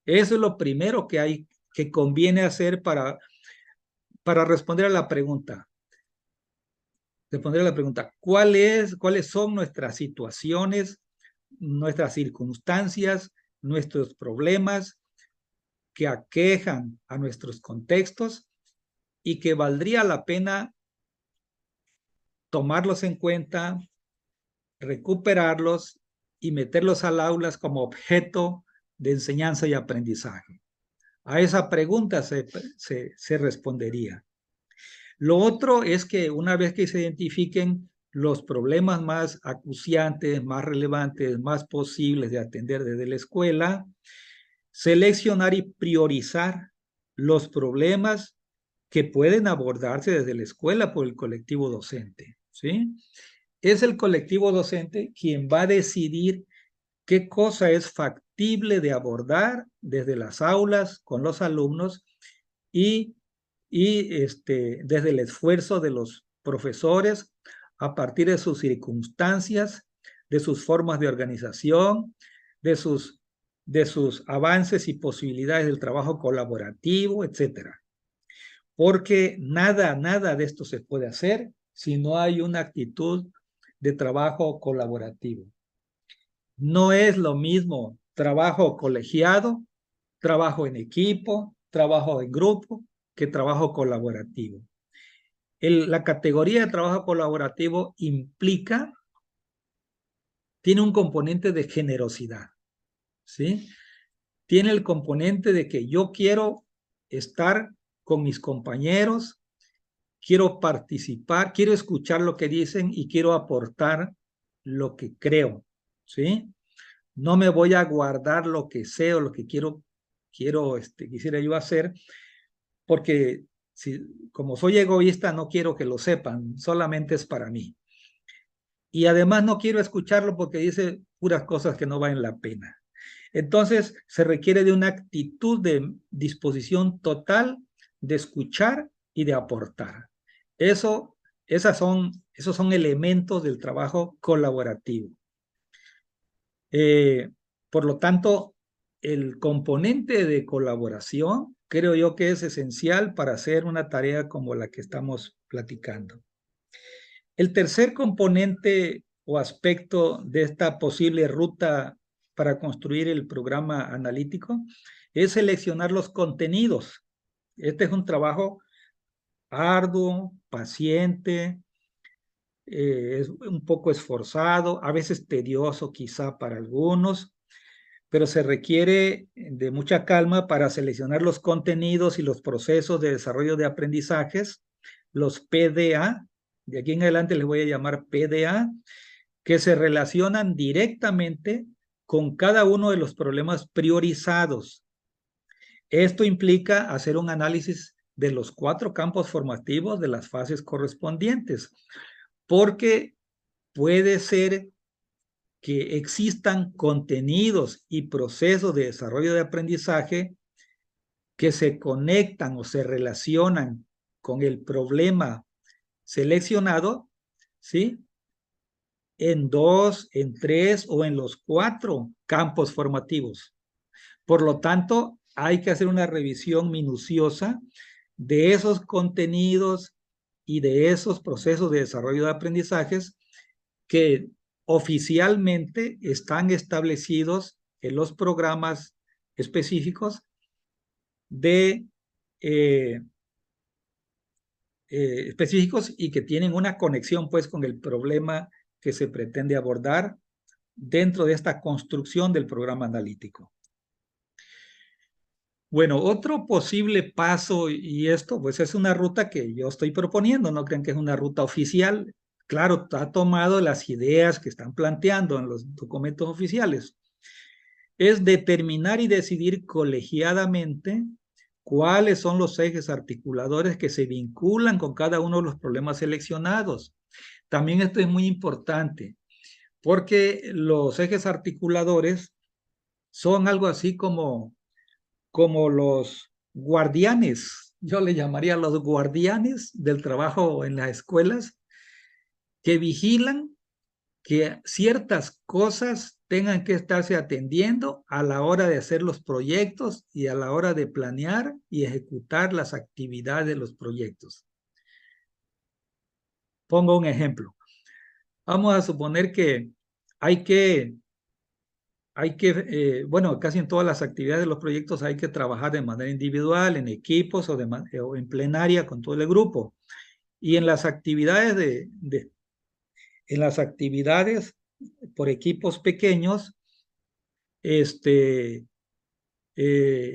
Eso es lo primero que conviene hacer para responder a la pregunta. ¿Cuáles son nuestras situaciones, nuestras circunstancias, nuestros problemas que aquejan a nuestros contextos y que valdría la pena tomarlos en cuenta, recuperarlos y meterlos al aula como objeto de enseñanza y aprendizaje? A esa pregunta se respondería. Lo otro es que una vez que se identifiquen los problemas más acuciantes, más relevantes, más posibles de atender desde la escuela, seleccionar y priorizar los problemas que pueden abordarse desde la escuela por el colectivo docente, ¿sí? Es el colectivo docente quien va a decidir qué cosa es factible de abordar desde las aulas con los alumnos y desde el esfuerzo de los profesores a partir de sus circunstancias, de sus formas de organización, de sus avances y posibilidades del trabajo colaborativo, etcétera. Porque nada de esto se puede hacer si no hay una actitud de trabajo colaborativo. No es lo mismo trabajo colegiado, trabajo en equipo, trabajo en grupo, que trabajo colaborativo. La categoría de trabajo colaborativo tiene un componente de generosidad, ¿sí? Tiene el componente de que yo quiero estar con mis compañeros, quiero participar, quiero escuchar lo que dicen y quiero aportar lo que creo, ¿sí? No me voy a guardar lo que sé o lo que quisiera yo hacer, porque como soy egoísta no quiero que lo sepan, solamente es para mí. Y además no quiero escucharlo porque dice puras cosas que no valen la pena. Entonces se requiere de una actitud de disposición total de escuchar y de aportar. Esos son elementos del trabajo colaborativo. Por lo tanto, el componente de colaboración creo yo que es esencial para hacer una tarea como la que estamos platicando. El tercer componente o aspecto de esta posible ruta para construir el programa analítico es seleccionar los contenidos. Este es un trabajo arduo, paciente, es un poco esforzado, a veces tedioso quizá para algunos, pero se requiere de mucha calma para seleccionar los contenidos y los procesos de desarrollo de aprendizajes, los PDA, de aquí en adelante les voy a llamar PDA, que se relacionan directamente con cada uno de los problemas priorizados. Esto implica hacer un análisis de los 4 campos formativos de las fases correspondientes, porque puede ser que existan contenidos y procesos de desarrollo de aprendizaje que se conectan o se relacionan con el problema seleccionado, ¿sí? En 2, en 3 o en los 4 campos formativos. Por lo tanto, hay que hacer una revisión minuciosa de esos contenidos y de esos procesos de desarrollo de aprendizajes que oficialmente están establecidos en los programas específicos específicos y que tienen una conexión pues con el problema que se pretende abordar dentro de esta construcción del programa analítico. Bueno, otro posible paso, y esto pues es una ruta que yo estoy proponiendo, no crean que es una ruta oficial. Claro, ha tomado las ideas que están planteando en los documentos oficiales. Es determinar y decidir colegiadamente cuáles son los ejes articuladores que se vinculan con cada uno de los problemas seleccionados. También esto es muy importante, porque los ejes articuladores son algo así como los guardianes, yo le llamaría los guardianes del trabajo en las escuelas, que vigilan que ciertas cosas tengan que estarse atendiendo a la hora de hacer los proyectos y a la hora de planear y ejecutar las actividades de los proyectos. Pongo un ejemplo. Vamos a suponer que bueno, casi en todas las actividades de los proyectos hay que trabajar de manera individual, en equipos o en plenaria con todo el grupo. Y en las actividades por equipos pequeños, es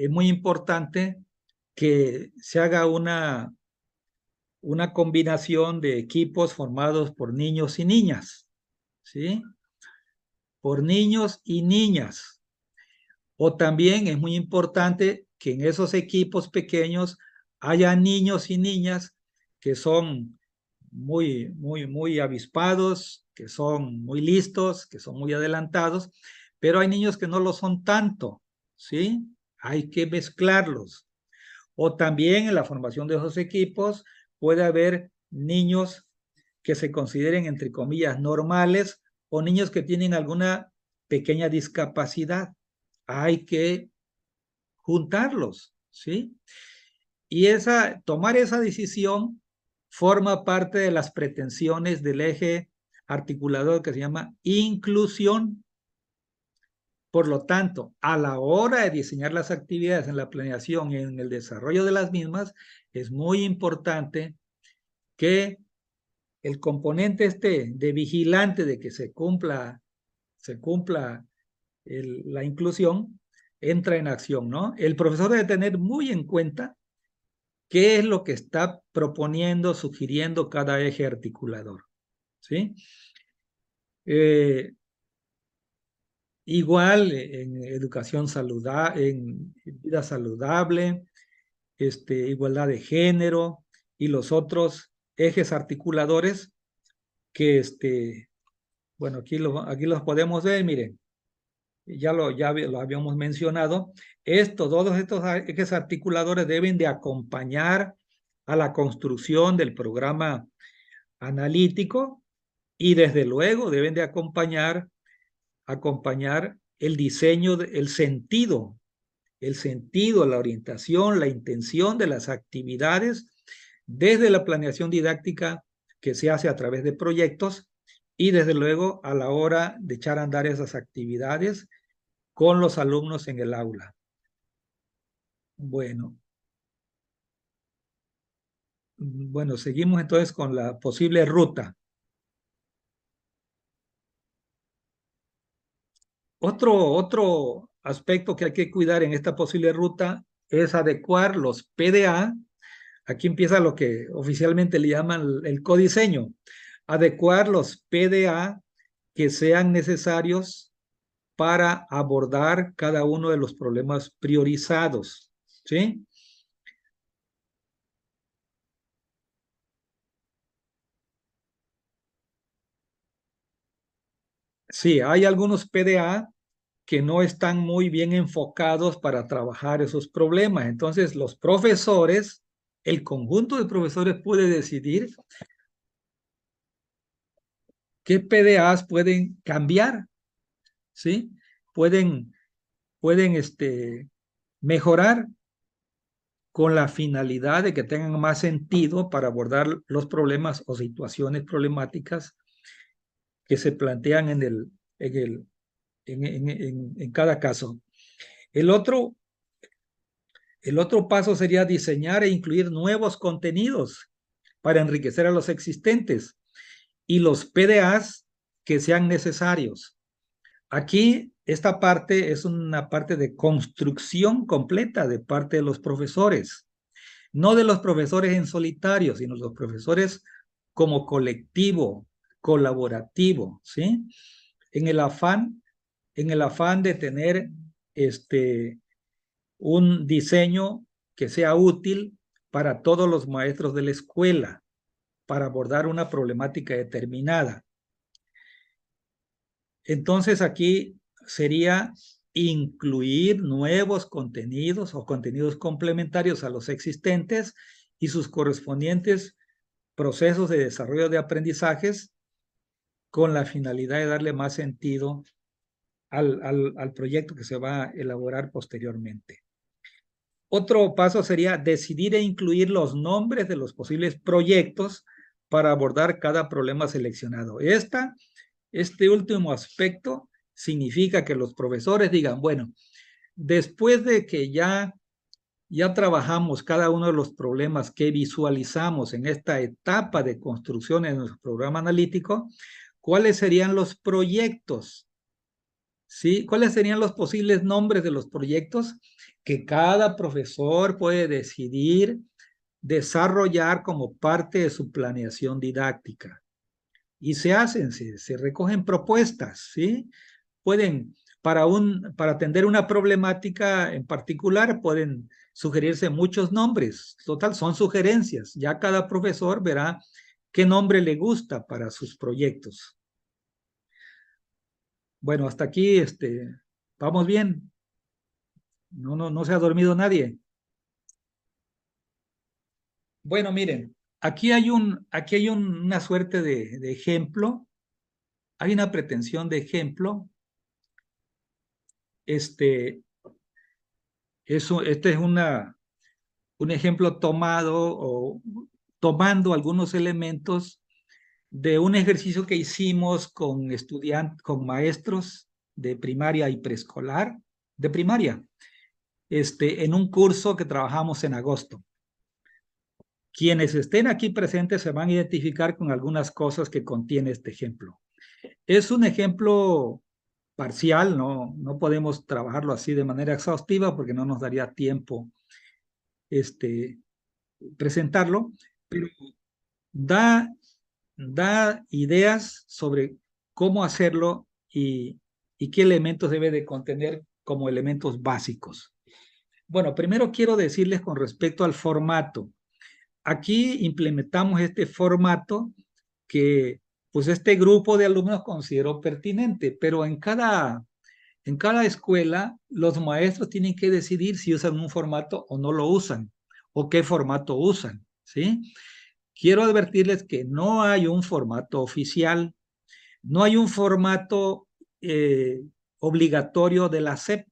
muy importante que se haga una combinación de equipos formados por niños y niñas, ¿sí? Por niños y niñas. O también es muy importante que en esos equipos pequeños haya niños y niñas que son muy avispados, que son muy listos, que son muy adelantados, pero hay niños que no lo son tanto, ¿sí? Hay que mezclarlos. O también en la formación de esos equipos puede haber niños que se consideren, entre comillas, normales o niños que tienen alguna pequeña discapacidad. Hay que juntarlos, ¿sí? Y tomar esa decisión forma parte de las pretensiones del eje articulador que se llama inclusión. Por lo tanto, a la hora de diseñar las actividades en la planeación y en el desarrollo de las mismas, es muy importante que el componente de vigilante de que se cumpla la inclusión, entra en acción, ¿no? El profesor debe tener muy en cuenta qué es lo que está proponiendo, sugiriendo cada eje articulador, ¿sí? Igual en educación saludable, en vida saludable, igualdad de género y los otros ejes articuladores que, bueno, aquí los podemos ver, miren, ya lo habíamos mencionado. Todos estos ejes articuladores deben de acompañar a la construcción del programa analítico y desde luego deben de acompañar el diseño, el sentido, la orientación, la intención de las actividades desde la planeación didáctica que se hace a través de proyectos y desde luego a la hora de echar a andar esas actividades con los alumnos en el aula. Bueno, seguimos entonces con la posible ruta. Otro aspecto que hay que cuidar en esta posible ruta es adecuar los PDA. Aquí empieza lo que oficialmente le llaman el codiseño. Adecuar los PDA que sean necesarios para abordar cada uno de los problemas priorizados, ¿sí? Sí, hay algunos PDA que no están muy bien enfocados para trabajar esos problemas. Entonces, los profesores, el conjunto de profesores puede decidir qué PDAs pueden cambiar, ¿sí? Pueden mejorar con la finalidad de que tengan más sentido para abordar los problemas o situaciones problemáticas que se plantean en cada caso. El otro paso sería diseñar e incluir nuevos contenidos para enriquecer a los existentes y los PDAs que sean necesarios. Aquí, esta parte es una parte de construcción completa de parte de los profesores, no de los profesores en solitario, sino los profesores como colectivo, colaborativo, ¿sí? En el afán de tener un diseño que sea útil para todos los maestros de la escuela, para abordar una problemática determinada. Entonces aquí sería incluir nuevos contenidos o contenidos complementarios a los existentes y sus correspondientes procesos de desarrollo de aprendizajes con la finalidad de darle más sentido al proyecto que se va a elaborar posteriormente. Otro paso sería decidir e incluir los nombres de los posibles proyectos para abordar cada problema seleccionado. Este último aspecto significa que los profesores digan, bueno, después de que ya trabajamos cada uno de los problemas que visualizamos en esta etapa de construcción en nuestro programa analítico, ¿cuáles serían los proyectos? ¿Sí? ¿Cuáles serían los posibles nombres de los proyectos que cada profesor puede decidir desarrollar como parte de su planeación didáctica? Y se recogen propuestas, ¿sí? Para atender una problemática en particular, pueden sugerirse muchos nombres. Total, son sugerencias. Ya cada profesor verá qué nombre le gusta para sus proyectos. Bueno, hasta aquí, vamos bien. No se ha dormido nadie. Bueno, miren, aquí hay una suerte de ejemplo. Hay una pretensión de ejemplo. Este es un ejemplo tomando algunos elementos de un ejercicio que hicimos con con maestros de primaria y preescolar, de primaria, en un curso que trabajamos en agosto. Quienes estén aquí presentes se van a identificar con algunas cosas que contiene este ejemplo. Es un ejemplo parcial, no podemos trabajarlo así de manera exhaustiva porque no nos daría tiempo presentarlo, pero da ideas sobre cómo hacerlo y qué elementos debe de contener como elementos básicos. Bueno, primero quiero decirles con respecto al formato. Aquí implementamos este formato que pues este grupo de alumnos consideró pertinente, pero en cada escuela los maestros tienen que decidir si usan un formato o no lo usan, o qué formato usan, ¿sí? Quiero advertirles que no hay un formato oficial, no hay un formato obligatorio de la SEP,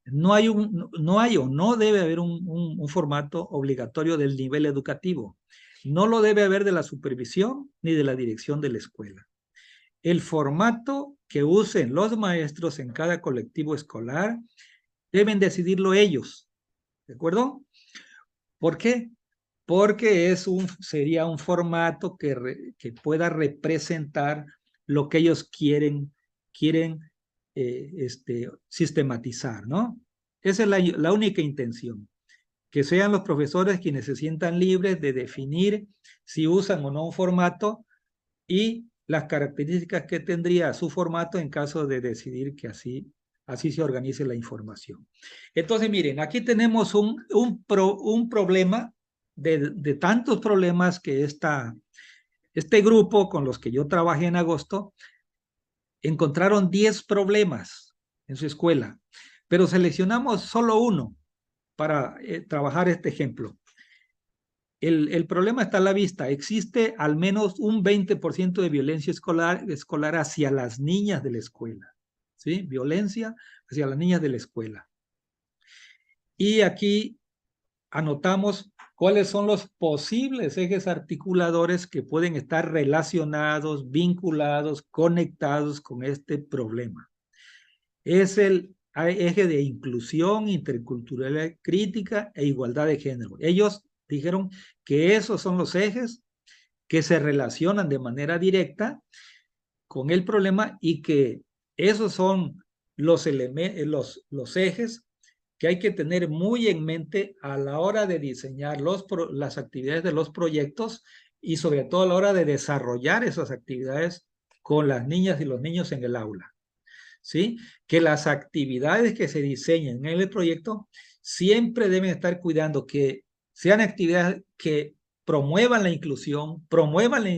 no hay o no debe haber un formato obligatorio del nivel educativo, no lo debe haber de la supervisión ni de la dirección de la escuela. El formato que usen los maestros en cada colectivo escolar deben decidirlo ellos, ¿de acuerdo? ¿Por qué? Porque sería un formato que pueda representar lo que ellos quieren sistematizar, ¿no? Esa es la única intención, que sean los profesores quienes se sientan libres de definir si usan o no un formato y las características que tendría su formato en caso de decidir que así se organice la información. Entonces, miren, aquí tenemos un problema de tantos problemas que este grupo con los que yo trabajé en agosto encontraron 10 problemas en su escuela, pero seleccionamos solo uno para trabajar este ejemplo. El problema está a la vista. Existe al menos un 20% de violencia escolar hacia las niñas de la escuela. ¿Sí? Violencia hacia las niñas de la escuela. Y aquí anotamos cuáles son los posibles ejes articuladores que pueden estar relacionados, vinculados, conectados con este problema. Es el eje de inclusión, interculturalidad crítica e igualdad de género. Ellos dijeron que esos son los ejes que se relacionan de manera directa con el problema y que esos son los ejes que hay que tener muy en mente a la hora de diseñar las actividades de los proyectos y sobre todo a la hora de desarrollar esas actividades con las niñas y los niños en el aula. ¿Sí? Que las actividades que se diseñen en el proyecto siempre deben estar cuidando que sean actividades que promuevan la inclusión, promuevan la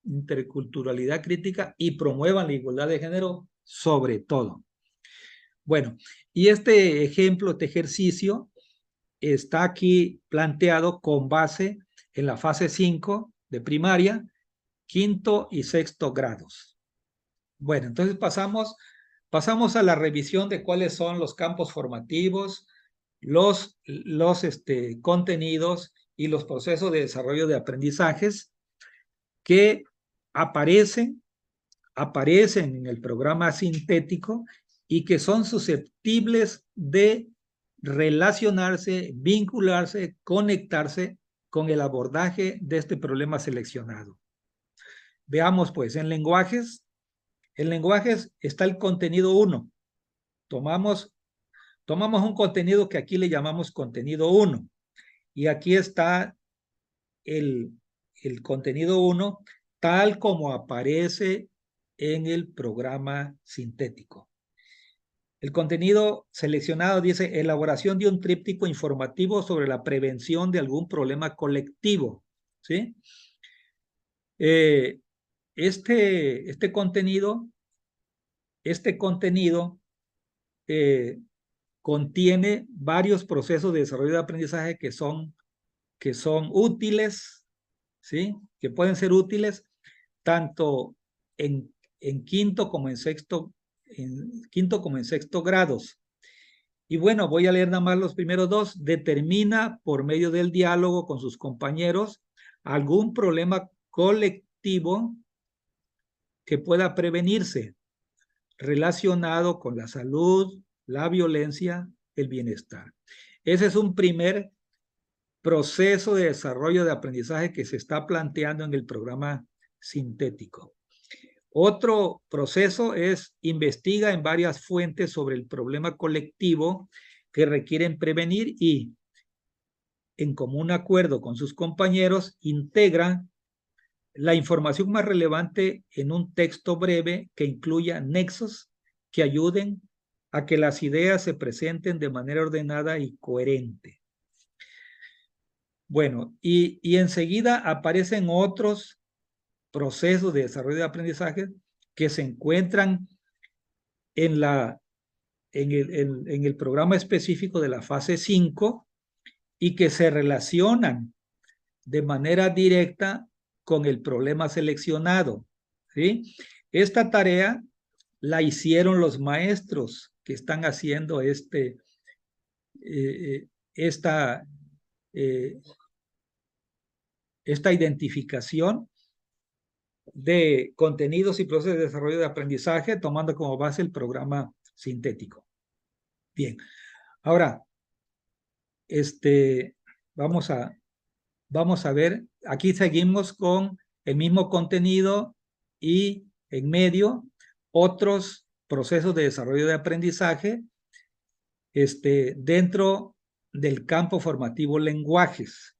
interculturalidad crítica y promuevan la igualdad de género sobre todo. Bueno, y este ejemplo, este ejercicio, está aquí planteado con base en la fase 5 de primaria, quinto y sexto grados. Bueno, entonces pasamos a la revisión de cuáles son los campos formativos, los contenidos y los procesos de desarrollo de aprendizajes que aparecen en el programa sintético y que son susceptibles de relacionarse, vincularse, conectarse con el abordaje de este problema seleccionado. Veamos pues, en lenguajes está el contenido 1. Tomamos un contenido que aquí le llamamos contenido 1 y aquí está el contenido 1 tal como aparece en el programa sintético. El contenido seleccionado dice elaboración de un tríptico informativo sobre la prevención de algún problema colectivo, ¿sí? Este contenido este contenido contiene varios procesos de desarrollo de aprendizaje que son útiles, ¿sí? Que pueden ser útiles tanto en quinto como en sexto grados. Y bueno, voy a leer nada más los primeros dos. Determina por medio del diálogo con sus compañeros algún problema colectivo que pueda prevenirse relacionado con la salud, la violencia, el bienestar. Ese es un primer proceso de desarrollo de aprendizaje que se está planteando en el programa sintético. Otro proceso es investiga en varias fuentes sobre el problema colectivo que requieren prevenir y, en común acuerdo con sus compañeros, integra la información más relevante en un texto breve que incluya nexos que ayuden a que las ideas se presenten de manera ordenada y coherente. Bueno, y enseguida aparecen otros procesos de desarrollo de aprendizaje que se encuentran en el programa específico de la fase 5 y que se relacionan de manera directa con el problema seleccionado, ¿sí? Esta tarea la hicieron los maestros que están haciendo esta identificación de contenidos y procesos de desarrollo de aprendizaje, tomando como base el programa sintético. Bien, ahora, vamos a ver, aquí seguimos con el mismo contenido y en medio otros procesos de desarrollo de aprendizaje dentro del campo formativo lenguajes.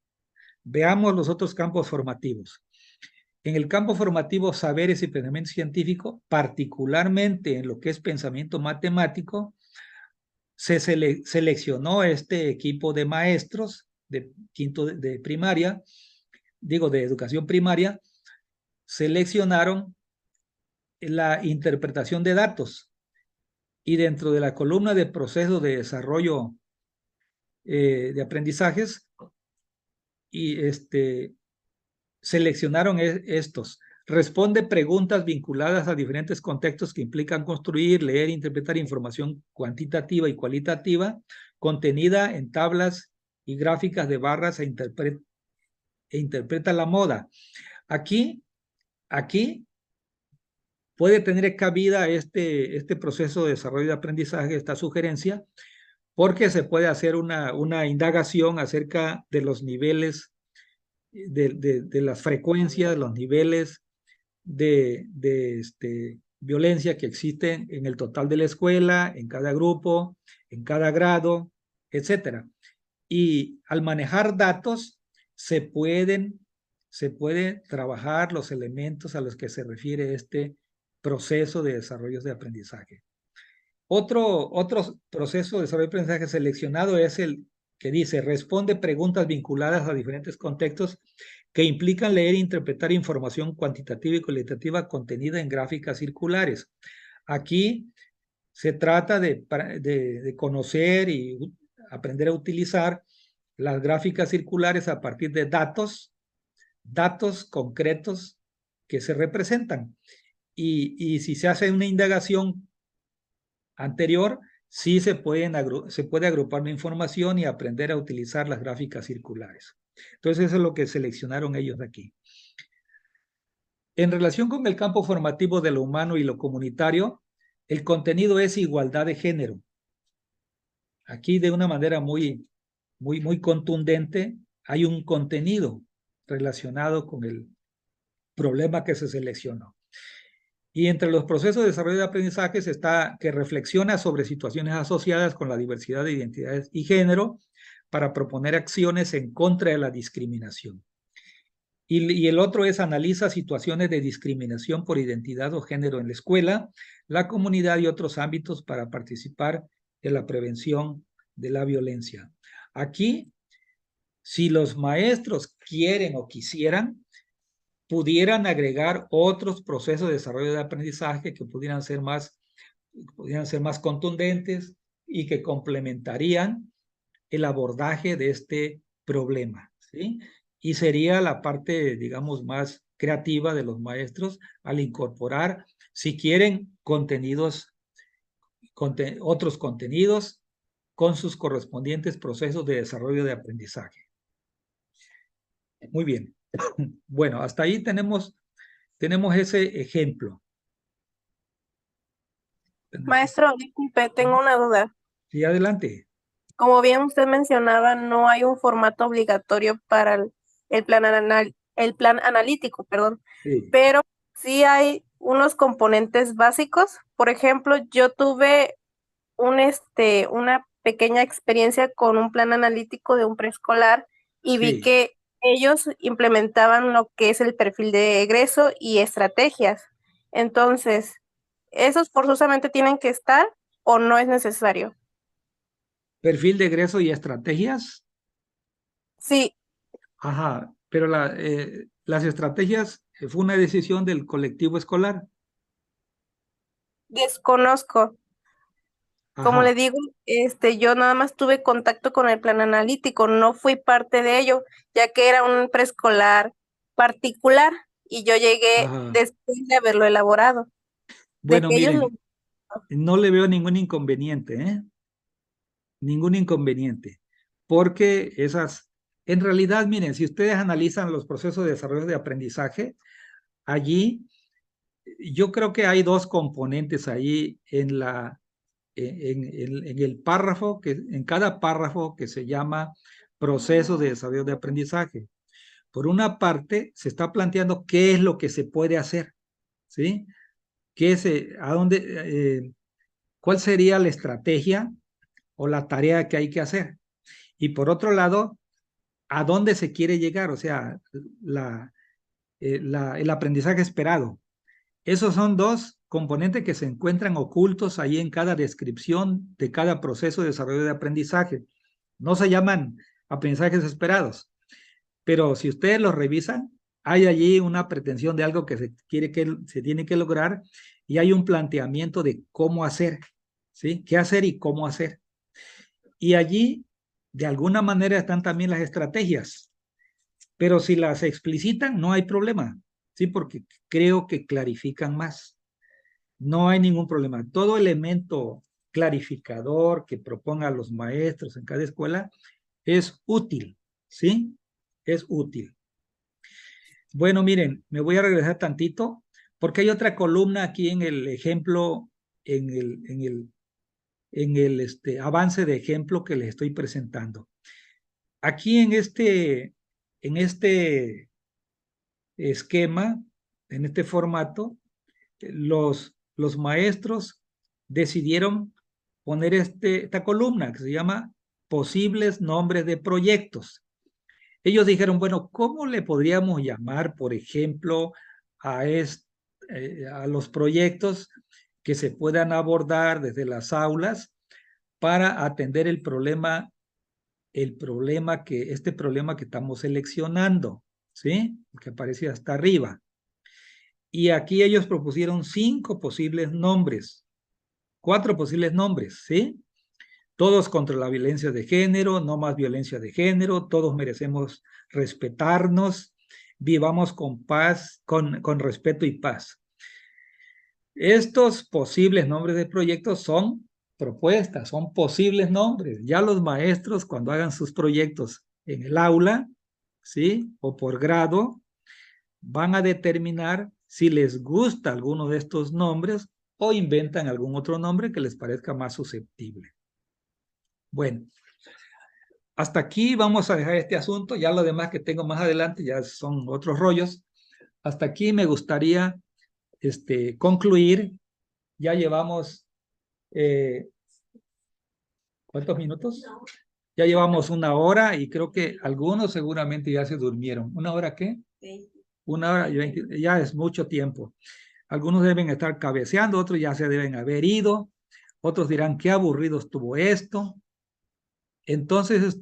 Veamos los otros campos formativos. En el campo formativo saberes y pensamiento científico, particularmente en lo que es pensamiento matemático, se seleccionó este equipo de maestros de quinto de primaria, digo de educación primaria, seleccionaron la interpretación de datos y dentro de la columna de proceso de desarrollo de aprendizajes y seleccionaron estos. Responde preguntas vinculadas a diferentes contextos que implican construir, leer e interpretar información cuantitativa y cualitativa contenida en tablas y gráficas de barras e interpreta la moda. Aquí puede tener cabida este proceso de desarrollo de aprendizaje, esta sugerencia, porque se puede hacer una indagación acerca de los niveles, de las frecuencias, los niveles de violencia que existen en el total de la escuela, en cada grupo, en cada grado, etc. Y al manejar datos, se pueden trabajar los elementos a los que se refiere este proceso de desarrollo de aprendizaje. Otro proceso de desarrollo de aprendizaje seleccionado es el que dice, responde preguntas vinculadas a diferentes contextos que implican leer e interpretar información cuantitativa y cualitativa contenida en gráficas circulares. Aquí se trata de conocer y aprender a utilizar las gráficas circulares a partir de datos concretos que se representan. Y si se hace una indagación anterior, sí se puede agrupar la información y aprender a utilizar las gráficas circulares. Entonces, eso es lo que seleccionaron ellos de aquí. En relación con el campo formativo de lo humano y lo comunitario, el contenido es igualdad de género. Aquí, de una manera muy contundente, hay un contenido relacionado con el problema que se seleccionó. Y entre los procesos de desarrollo de aprendizajes está que reflexiona sobre situaciones asociadas con la diversidad de identidades y género para proponer acciones en contra de la discriminación. Y el otro es analiza situaciones de discriminación por identidad o género en la escuela, la comunidad y otros ámbitos para participar en la prevención de la violencia. Aquí, si los maestros quieren o quisieran, pudieran agregar otros procesos de desarrollo de aprendizaje que pudieran ser más podrían ser más contundentes y que complementarían el abordaje de este problema, ¿sí? Y sería la parte, digamos, más creativa de los maestros al incorporar, si quieren, otros contenidos con sus correspondientes procesos de desarrollo de aprendizaje. Muy bien. Bueno, hasta ahí tenemos ese ejemplo. Maestro, disculpe, tengo una duda. Sí, adelante. Como bien usted mencionaba, no hay un formato obligatorio para el plan analítico, perdón, Sí, pero sí hay unos componentes básicos. Por ejemplo, yo tuve una pequeña experiencia con un plan analítico de un preescolar y vi sí. que ellos implementaban lo que es el perfil de egreso y estrategias. Entonces, ¿esos forzosamente tienen que estar o no es necesario? Perfil de egreso y estrategias. Sí, Ajá, pero las estrategias fue una decisión del colectivo escolar. desconozco. Como Ajá, le digo, yo nada más tuve contacto con el plan analítico, no fui parte de ello, ya que era un preescolar particular y yo llegué ajá. después de haberlo elaborado. De Bueno, que ellos lo... miren, no le veo ningún inconveniente, ¿eh? Ningún inconveniente, porque en realidad, miren, si ustedes analizan los procesos de desarrollo de aprendizaje, allí yo creo que hay dos componentes ahí en el párrafo, en cada párrafo que se llama proceso de desarrollo de aprendizaje. Por una parte, se está planteando qué es lo que se puede hacer, ¿sí? ¿Cuál sería la estrategia o la tarea que hay que hacer? Y por otro lado, ¿a dónde se quiere llegar? O sea, el aprendizaje esperado. Esos son dos componentes que se encuentran ocultos ahí en cada descripción de cada proceso de desarrollo de aprendizaje. No se llaman aprendizajes esperados, pero si ustedes los revisan, hay allí una pretensión de algo que se tiene que lograr y hay un planteamiento de cómo hacer, ¿sí? ¿Qué hacer y cómo hacer? Y allí, de alguna manera, están también las estrategias, pero si las explicitan, no hay problema, ¿sí? Porque creo que clarifican más. No hay ningún problema. Todo elemento clarificador que proponga los maestros en cada escuela es útil, ¿sí? Es útil. Bueno, miren, me voy a regresar tantito porque hay otra columna aquí en el ejemplo, en el avance de ejemplo que les estoy presentando. Aquí en este esquema, en este formato, los maestros decidieron poner esta columna que se llama posibles nombres de proyectos. Ellos dijeron, bueno, ¿cómo le podríamos llamar, por ejemplo, a los proyectos que se puedan abordar desde las aulas para atender este problema que estamos seleccionando, ¿sí? Que aparece hasta arriba. Y aquí ellos propusieron 4 posibles nombres, ¿sí? Todos contra la violencia de género, no más violencia de género, todos merecemos respetarnos, vivamos con paz, con respeto y paz. Estos posibles nombres de proyectos son propuestas, son posibles nombres. Ya los maestros, cuando hagan sus proyectos en el aula, ¿sí? O por grado, van a determinar si les gusta alguno de estos nombres o inventan algún otro nombre que les parezca más susceptible. Bueno, hasta aquí vamos a dejar este asunto. Ya lo demás que tengo más adelante ya son otros rollos. Hasta aquí me gustaría concluir. Ya llevamos, ¿cuántos minutos? Ya llevamos 1 hora y creo que algunos seguramente ya se durmieron. ¿1 hora qué? 1 hora y 20, ya es mucho tiempo. Algunos deben estar cabeceando, otros ya se deben haber ido, otros dirán, qué aburrido estuvo esto. Entonces,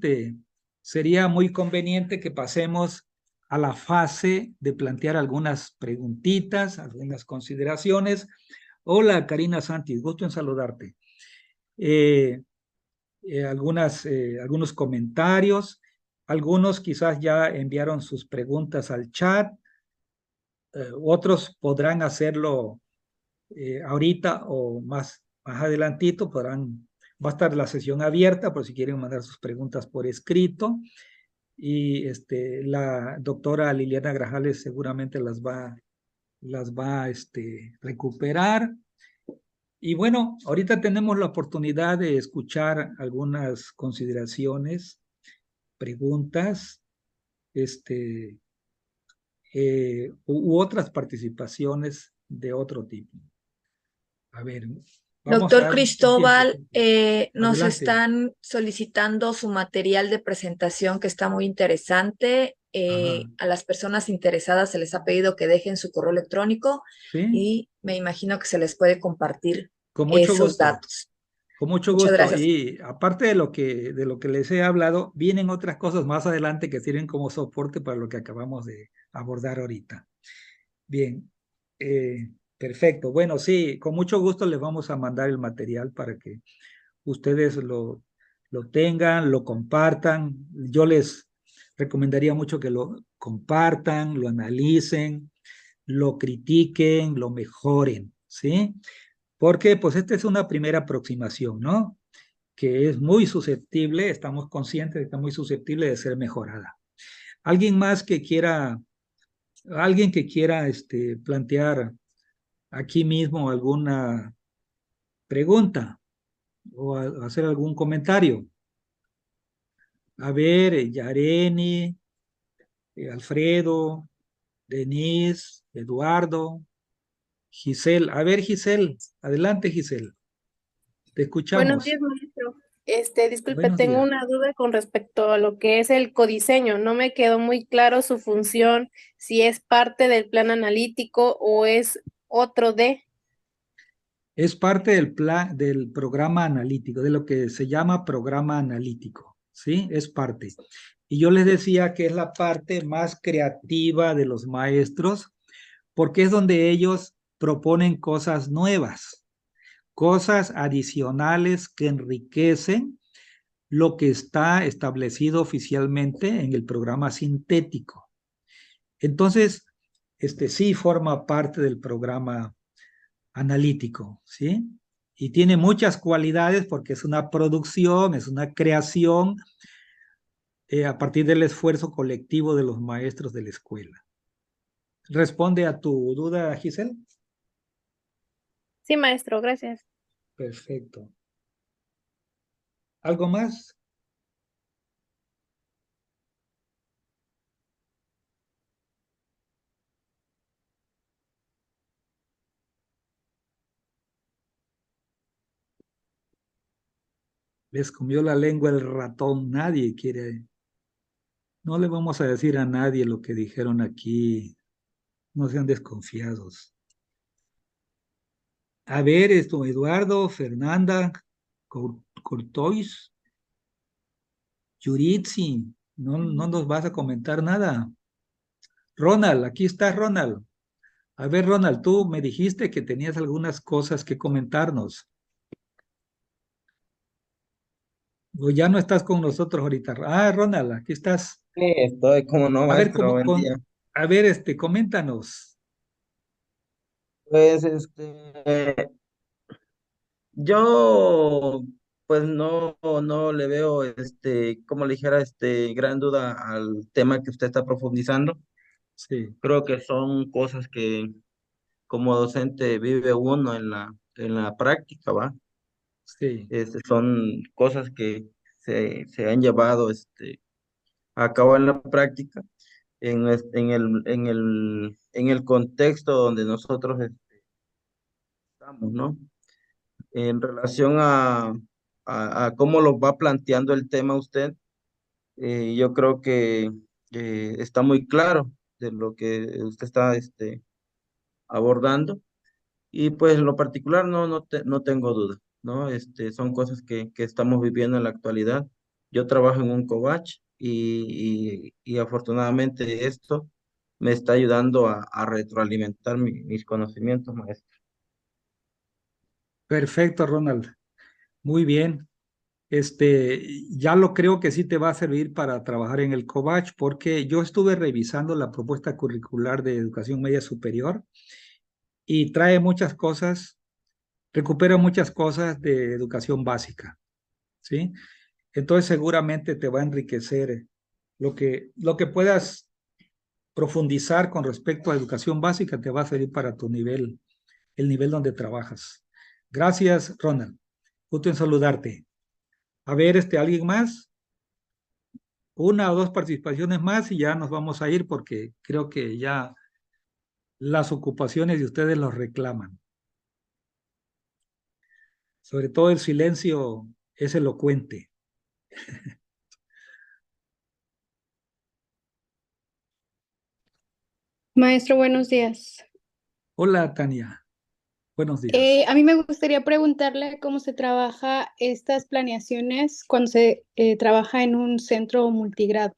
sería muy conveniente que pasemos a la fase de plantear algunas preguntitas, algunas consideraciones, Hola, Karina Santis, gusto en saludarte. Eh, algunos comentarios, algunos quizás ya enviaron sus preguntas al chat, otros podrán hacerlo ahorita o más adelantito, va a estar la sesión abierta por si quieren mandar sus preguntas por escrito. Y la doctora Liliana Grajales seguramente las va a recuperar. Y bueno, ahorita tenemos la oportunidad de escuchar algunas consideraciones, preguntas, este, u otras participaciones de otro tipo. A ver, vamos Doctor a empiezo. Cristóbal, nos Adelante. están solicitando su material de presentación que está muy interesante. Ajá. A las personas interesadas se les ha pedido que dejen su correo electrónico Sí, y me imagino que se les puede compartir con mucho esos gusto. datos. Con mucho Muchas gusto. gracias. Y aparte de lo que les he hablado, vienen otras cosas más adelante que sirven como soporte para lo que acabamos de abordar ahorita. Bien, perfecto. Bueno, sí, con mucho gusto les vamos a mandar el material para que ustedes lo tengan, lo compartan. Yo les recomendaría mucho que lo compartan, lo analicen, lo critiquen, lo mejoren, ¿sí? Porque pues esta es una primera aproximación, ¿no? Que es muy susceptible, estamos conscientes de que es muy susceptible de ser mejorada. ¿Alguien más que quiera, alguien que quiera plantear aquí mismo alguna pregunta o hacer algún comentario? A ver, Yareni, Alfredo, Denise, Eduardo, Giselle. A ver, Giselle, adelante, Giselle. Te Buenos escuchamos. días, maestro. Disculpe, Buenos tengo días. una duda con respecto a lo que es el codiseño. No me quedó muy claro su función, si es parte del plan analítico o es otro de. Es parte del plan, del programa analítico, de lo que se llama programa analítico, ¿sí? Es parte. Y yo les decía que es la parte más creativa de los maestros, porque es donde ellos proponen cosas nuevas, cosas adicionales que enriquecen lo que está establecido oficialmente en el programa sintético. Entonces, sí forma parte del programa analítico, ¿sí? Y tiene muchas cualidades porque es una producción, es una creación a partir del esfuerzo colectivo de los maestros de la escuela. ¿Responde a tu duda, Giselle? Sí, maestro, gracias. Perfecto. ¿Algo más? Les comió la lengua el ratón, nadie quiere. No le vamos a decir a nadie lo que dijeron aquí, no sean desconfiados. A ver, Eduardo, Fernanda, Cortois, Yuritsi, no nos vas a comentar nada. Ronald, aquí está Ronald. A ver, Ronald, tú me dijiste que tenías algunas cosas que comentarnos. O ya no estás con nosotros ahorita. Ah, Ronald, aquí estás. Sí, estoy como no, A ver, maestro, buen día. a ver, coméntanos. Pues, yo, pues no le veo, como le dijera, gran duda al tema que usted está profundizando. Sí, Creo que son cosas que como docente vive uno en la práctica, ¿va? sí, Son cosas que se han llevado, a cabo en la práctica, en el contexto donde nosotros estamos, ¿no? En relación a cómo lo va planteando el tema usted, yo creo que está muy claro de lo que usted está abordando, y pues en lo particular no tengo duda, ¿no? Son cosas que estamos viviendo en la actualidad. Yo trabajo en un covach y afortunadamente esto me está ayudando a retroalimentar mis conocimientos, maestro. Perfecto, Ronald. Muy bien. Ya lo creo que sí te va a servir para trabajar en el COVACH porque yo estuve revisando la propuesta curricular de educación media superior y trae muchas cosas, recupera muchas cosas de educación básica, ¿sí? Entonces seguramente te va a enriquecer lo que puedas profundizar con respecto a educación básica, te va a servir para tu nivel, el nivel donde trabajas. Gracias, Ronald. Gusto en saludarte. A ver, ¿alguien más? Una o dos participaciones más y ya nos vamos a ir porque creo que ya las ocupaciones de ustedes los reclaman. Sobre todo el silencio es elocuente. Maestro, buenos días. Hola, Tania. Buenos días. A mí me gustaría preguntarle cómo se trabaja estas planeaciones cuando se trabaja en un centro multigrado.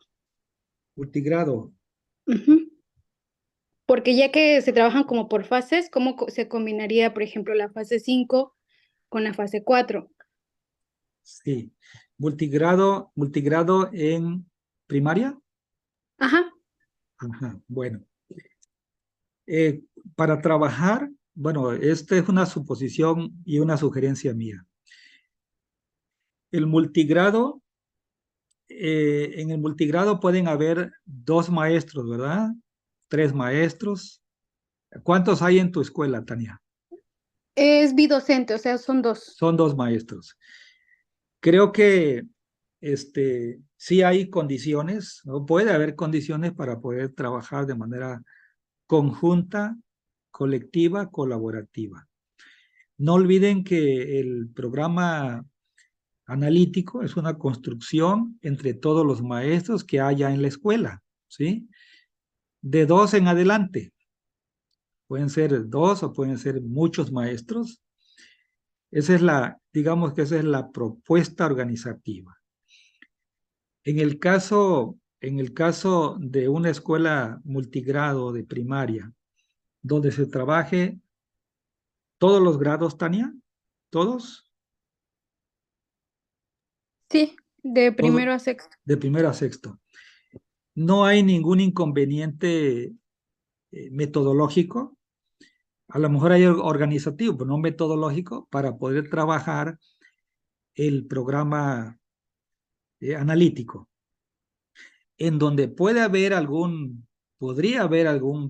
Multigrado. Ujú. Porque ya que se trabajan como por fases, ¿cómo se combinaría, por ejemplo, la fase 5 con la fase 4? Sí. Multigrado en primaria. Ajá. Ajá, bueno. Eh, para trabajar, bueno, esta es una suposición y una sugerencia mía. El multigrado, en el multigrado pueden haber 2 maestros, ¿verdad? 3 maestros. ¿Cuántos hay en tu escuela, Tania? Es bidocente, o sea, son 2. Son 2 maestros. Creo que sí hay condiciones, ¿no? Puede haber condiciones para poder trabajar de manera conjunta, colectiva, colaborativa. No olviden que el programa analítico es una construcción entre todos los maestros que haya en la escuela, ¿sí? De 2 en adelante. Pueden ser 2 o pueden ser muchos maestros. Digamos que esa es la propuesta organizativa. En el caso de una escuela multigrado de primaria, donde se trabaje todos los grados, Tania, ¿todos? Sí, de primero Todo, a sexto. de primero a sexto. No hay ningún inconveniente metodológico, a lo mejor hay organizativo, pero no metodológico, para poder trabajar el programa analítico. En donde podría haber algún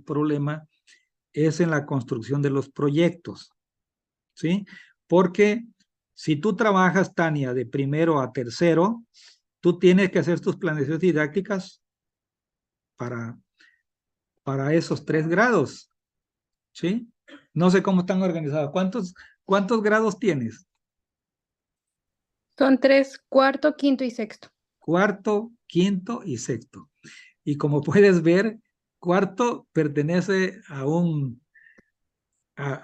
problema es en la construcción de los proyectos, ¿sí? Porque si tú trabajas, Tania, de primero a tercero, tú tienes que hacer tus planeaciones didácticas para esos 3 grados, ¿sí? No sé cómo están organizados. ¿Cuántos grados tienes? Son 3, cuarto, quinto y sexto. Cuarto, quinto y sexto. Y como puedes ver, cuarto pertenece a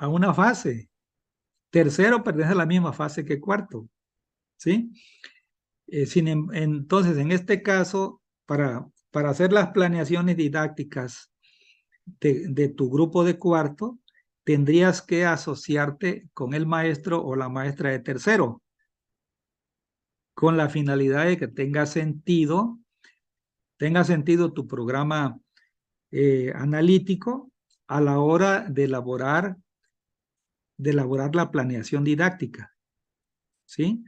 una fase. Tercero pertenece a la misma fase que cuarto, ¿sí? Entonces, en este caso, para hacer las planeaciones didácticas de tu grupo de cuarto, tendrías que asociarte con el maestro o la maestra de tercero, con la finalidad de que tenga sentido tu programa analítico a la hora de elaborar la planeación didáctica, ¿sí?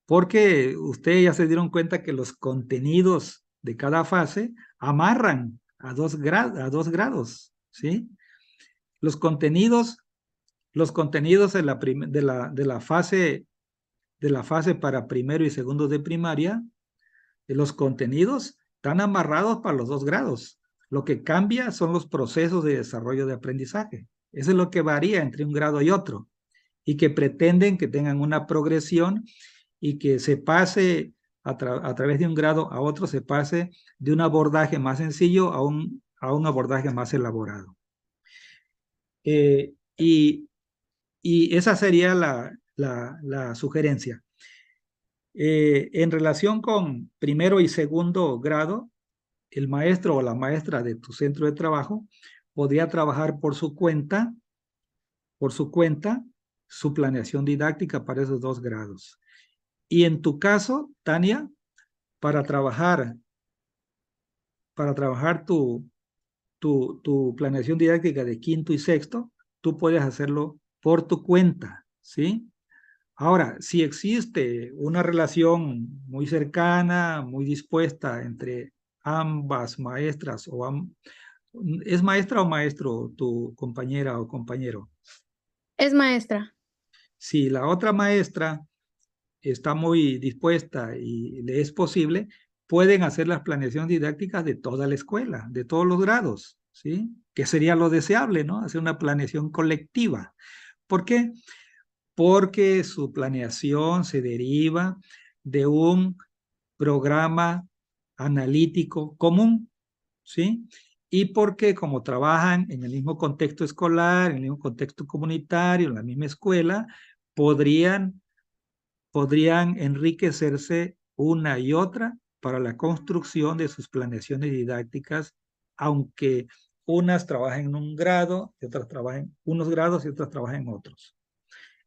Porque ustedes ya se dieron cuenta que los contenidos de cada fase amarran a 2 grados, ¿sí? Los contenidos de la fase para primero y segundo de primaria, los contenidos están amarrados para los 2 grados. Lo que cambia son los procesos de desarrollo de aprendizaje. Eso es lo que varía entre un grado y otro y que pretenden que tengan una progresión y que se pase a través de un grado a otro, se pase de un abordaje más sencillo a un abordaje más elaborado. Y esa sería la sugerencia. En relación con primero y segundo grado, el maestro o la maestra de tu centro de trabajo podría trabajar por su cuenta su planeación didáctica para esos 2 grados. Y en tu caso, Tania, para trabajar tu planeación didáctica de quinto y sexto, tú puedes hacerlo por tu cuenta, ¿sí? Ahora, si existe una relación muy cercana, muy dispuesta entre ambas maestras, ¿es maestra o maestro tu compañera o compañero? Es maestra. Si la otra maestra está muy dispuesta y le es posible, pueden hacer las planeaciones didácticas de toda la escuela, de todos los grados, ¿sí? Que sería lo deseable, ¿no? Hacer una planeación colectiva. ¿Por qué? Porque su planeación se deriva de un programa analítico común, ¿sí? Y porque como trabajan en el mismo contexto escolar, en el mismo contexto comunitario, en la misma escuela, podrían enriquecerse una y otra para la construcción de sus planeaciones didácticas, aunque unas trabajen en un grado, y otras trabajen unos grados y otras trabajen en otros.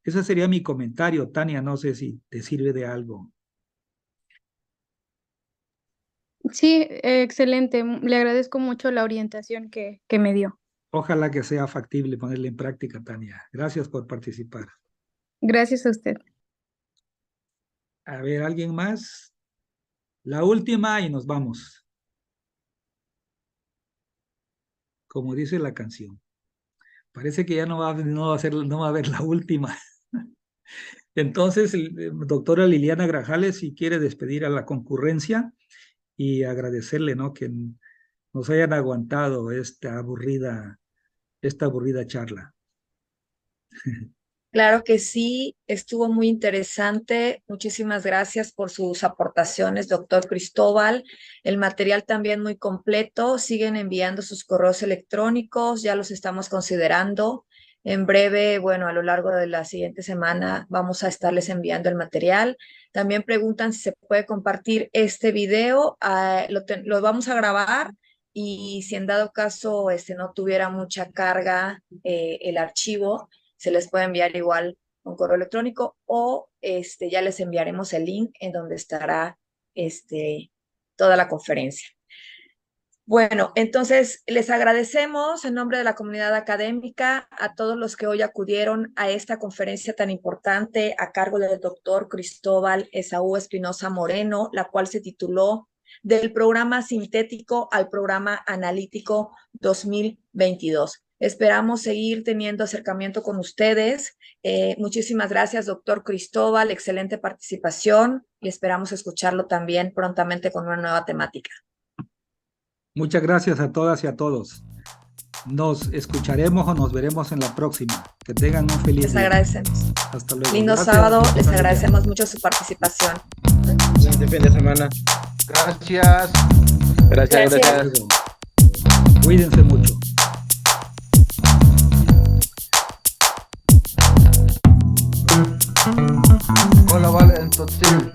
Ese sería mi comentario, Tania, no sé si te sirve de algo. Sí, excelente. Le agradezco mucho la orientación que me dio. Ojalá que sea factible ponerla en práctica, Tania. Gracias por participar. Gracias a usted. A ver, ¿alguien más? La última y nos vamos. Como dice la canción. Parece que ya no va a haber la última. Entonces, doctora Liliana Grajales, si quiere despedir a la concurrencia y agradecerle, ¿no?, que nos hayan aguantado esta aburrida charla. Claro que sí, estuvo muy interesante. Muchísimas gracias por sus aportaciones, doctor Cristóbal. El material también muy completo. Siguen enviando sus correos electrónicos, ya los estamos considerando. En breve, bueno, a lo largo de la siguiente semana vamos a estarles enviando el material. También preguntan si se puede compartir este video. Lo vamos a grabar y si en dado caso no tuviera mucha carga el archivo, se les puede enviar igual un correo electrónico o ya les enviaremos el link en donde estará toda la conferencia. Bueno, entonces les agradecemos en nombre de la comunidad académica a todos los que hoy acudieron a esta conferencia tan importante a cargo del doctor Cristóbal Esaú Espinosa Moreno, la cual se tituló Del programa sintético al programa analítico 2022. Esperamos seguir teniendo acercamiento con ustedes. Muchísimas gracias, doctor Cristóbal. Excelente participación y esperamos escucharlo también prontamente con una nueva temática. Muchas gracias a todas y a todos. Nos escucharemos o nos veremos en la próxima. Que tengan un feliz día. Les agradecemos. Hasta luego. Lindo Gracias. sábado. Les agradecemos mucho su participación. Excelente fin de semana. Gracias. Gracias. Cuídense mucho. Hola, vale, entonces.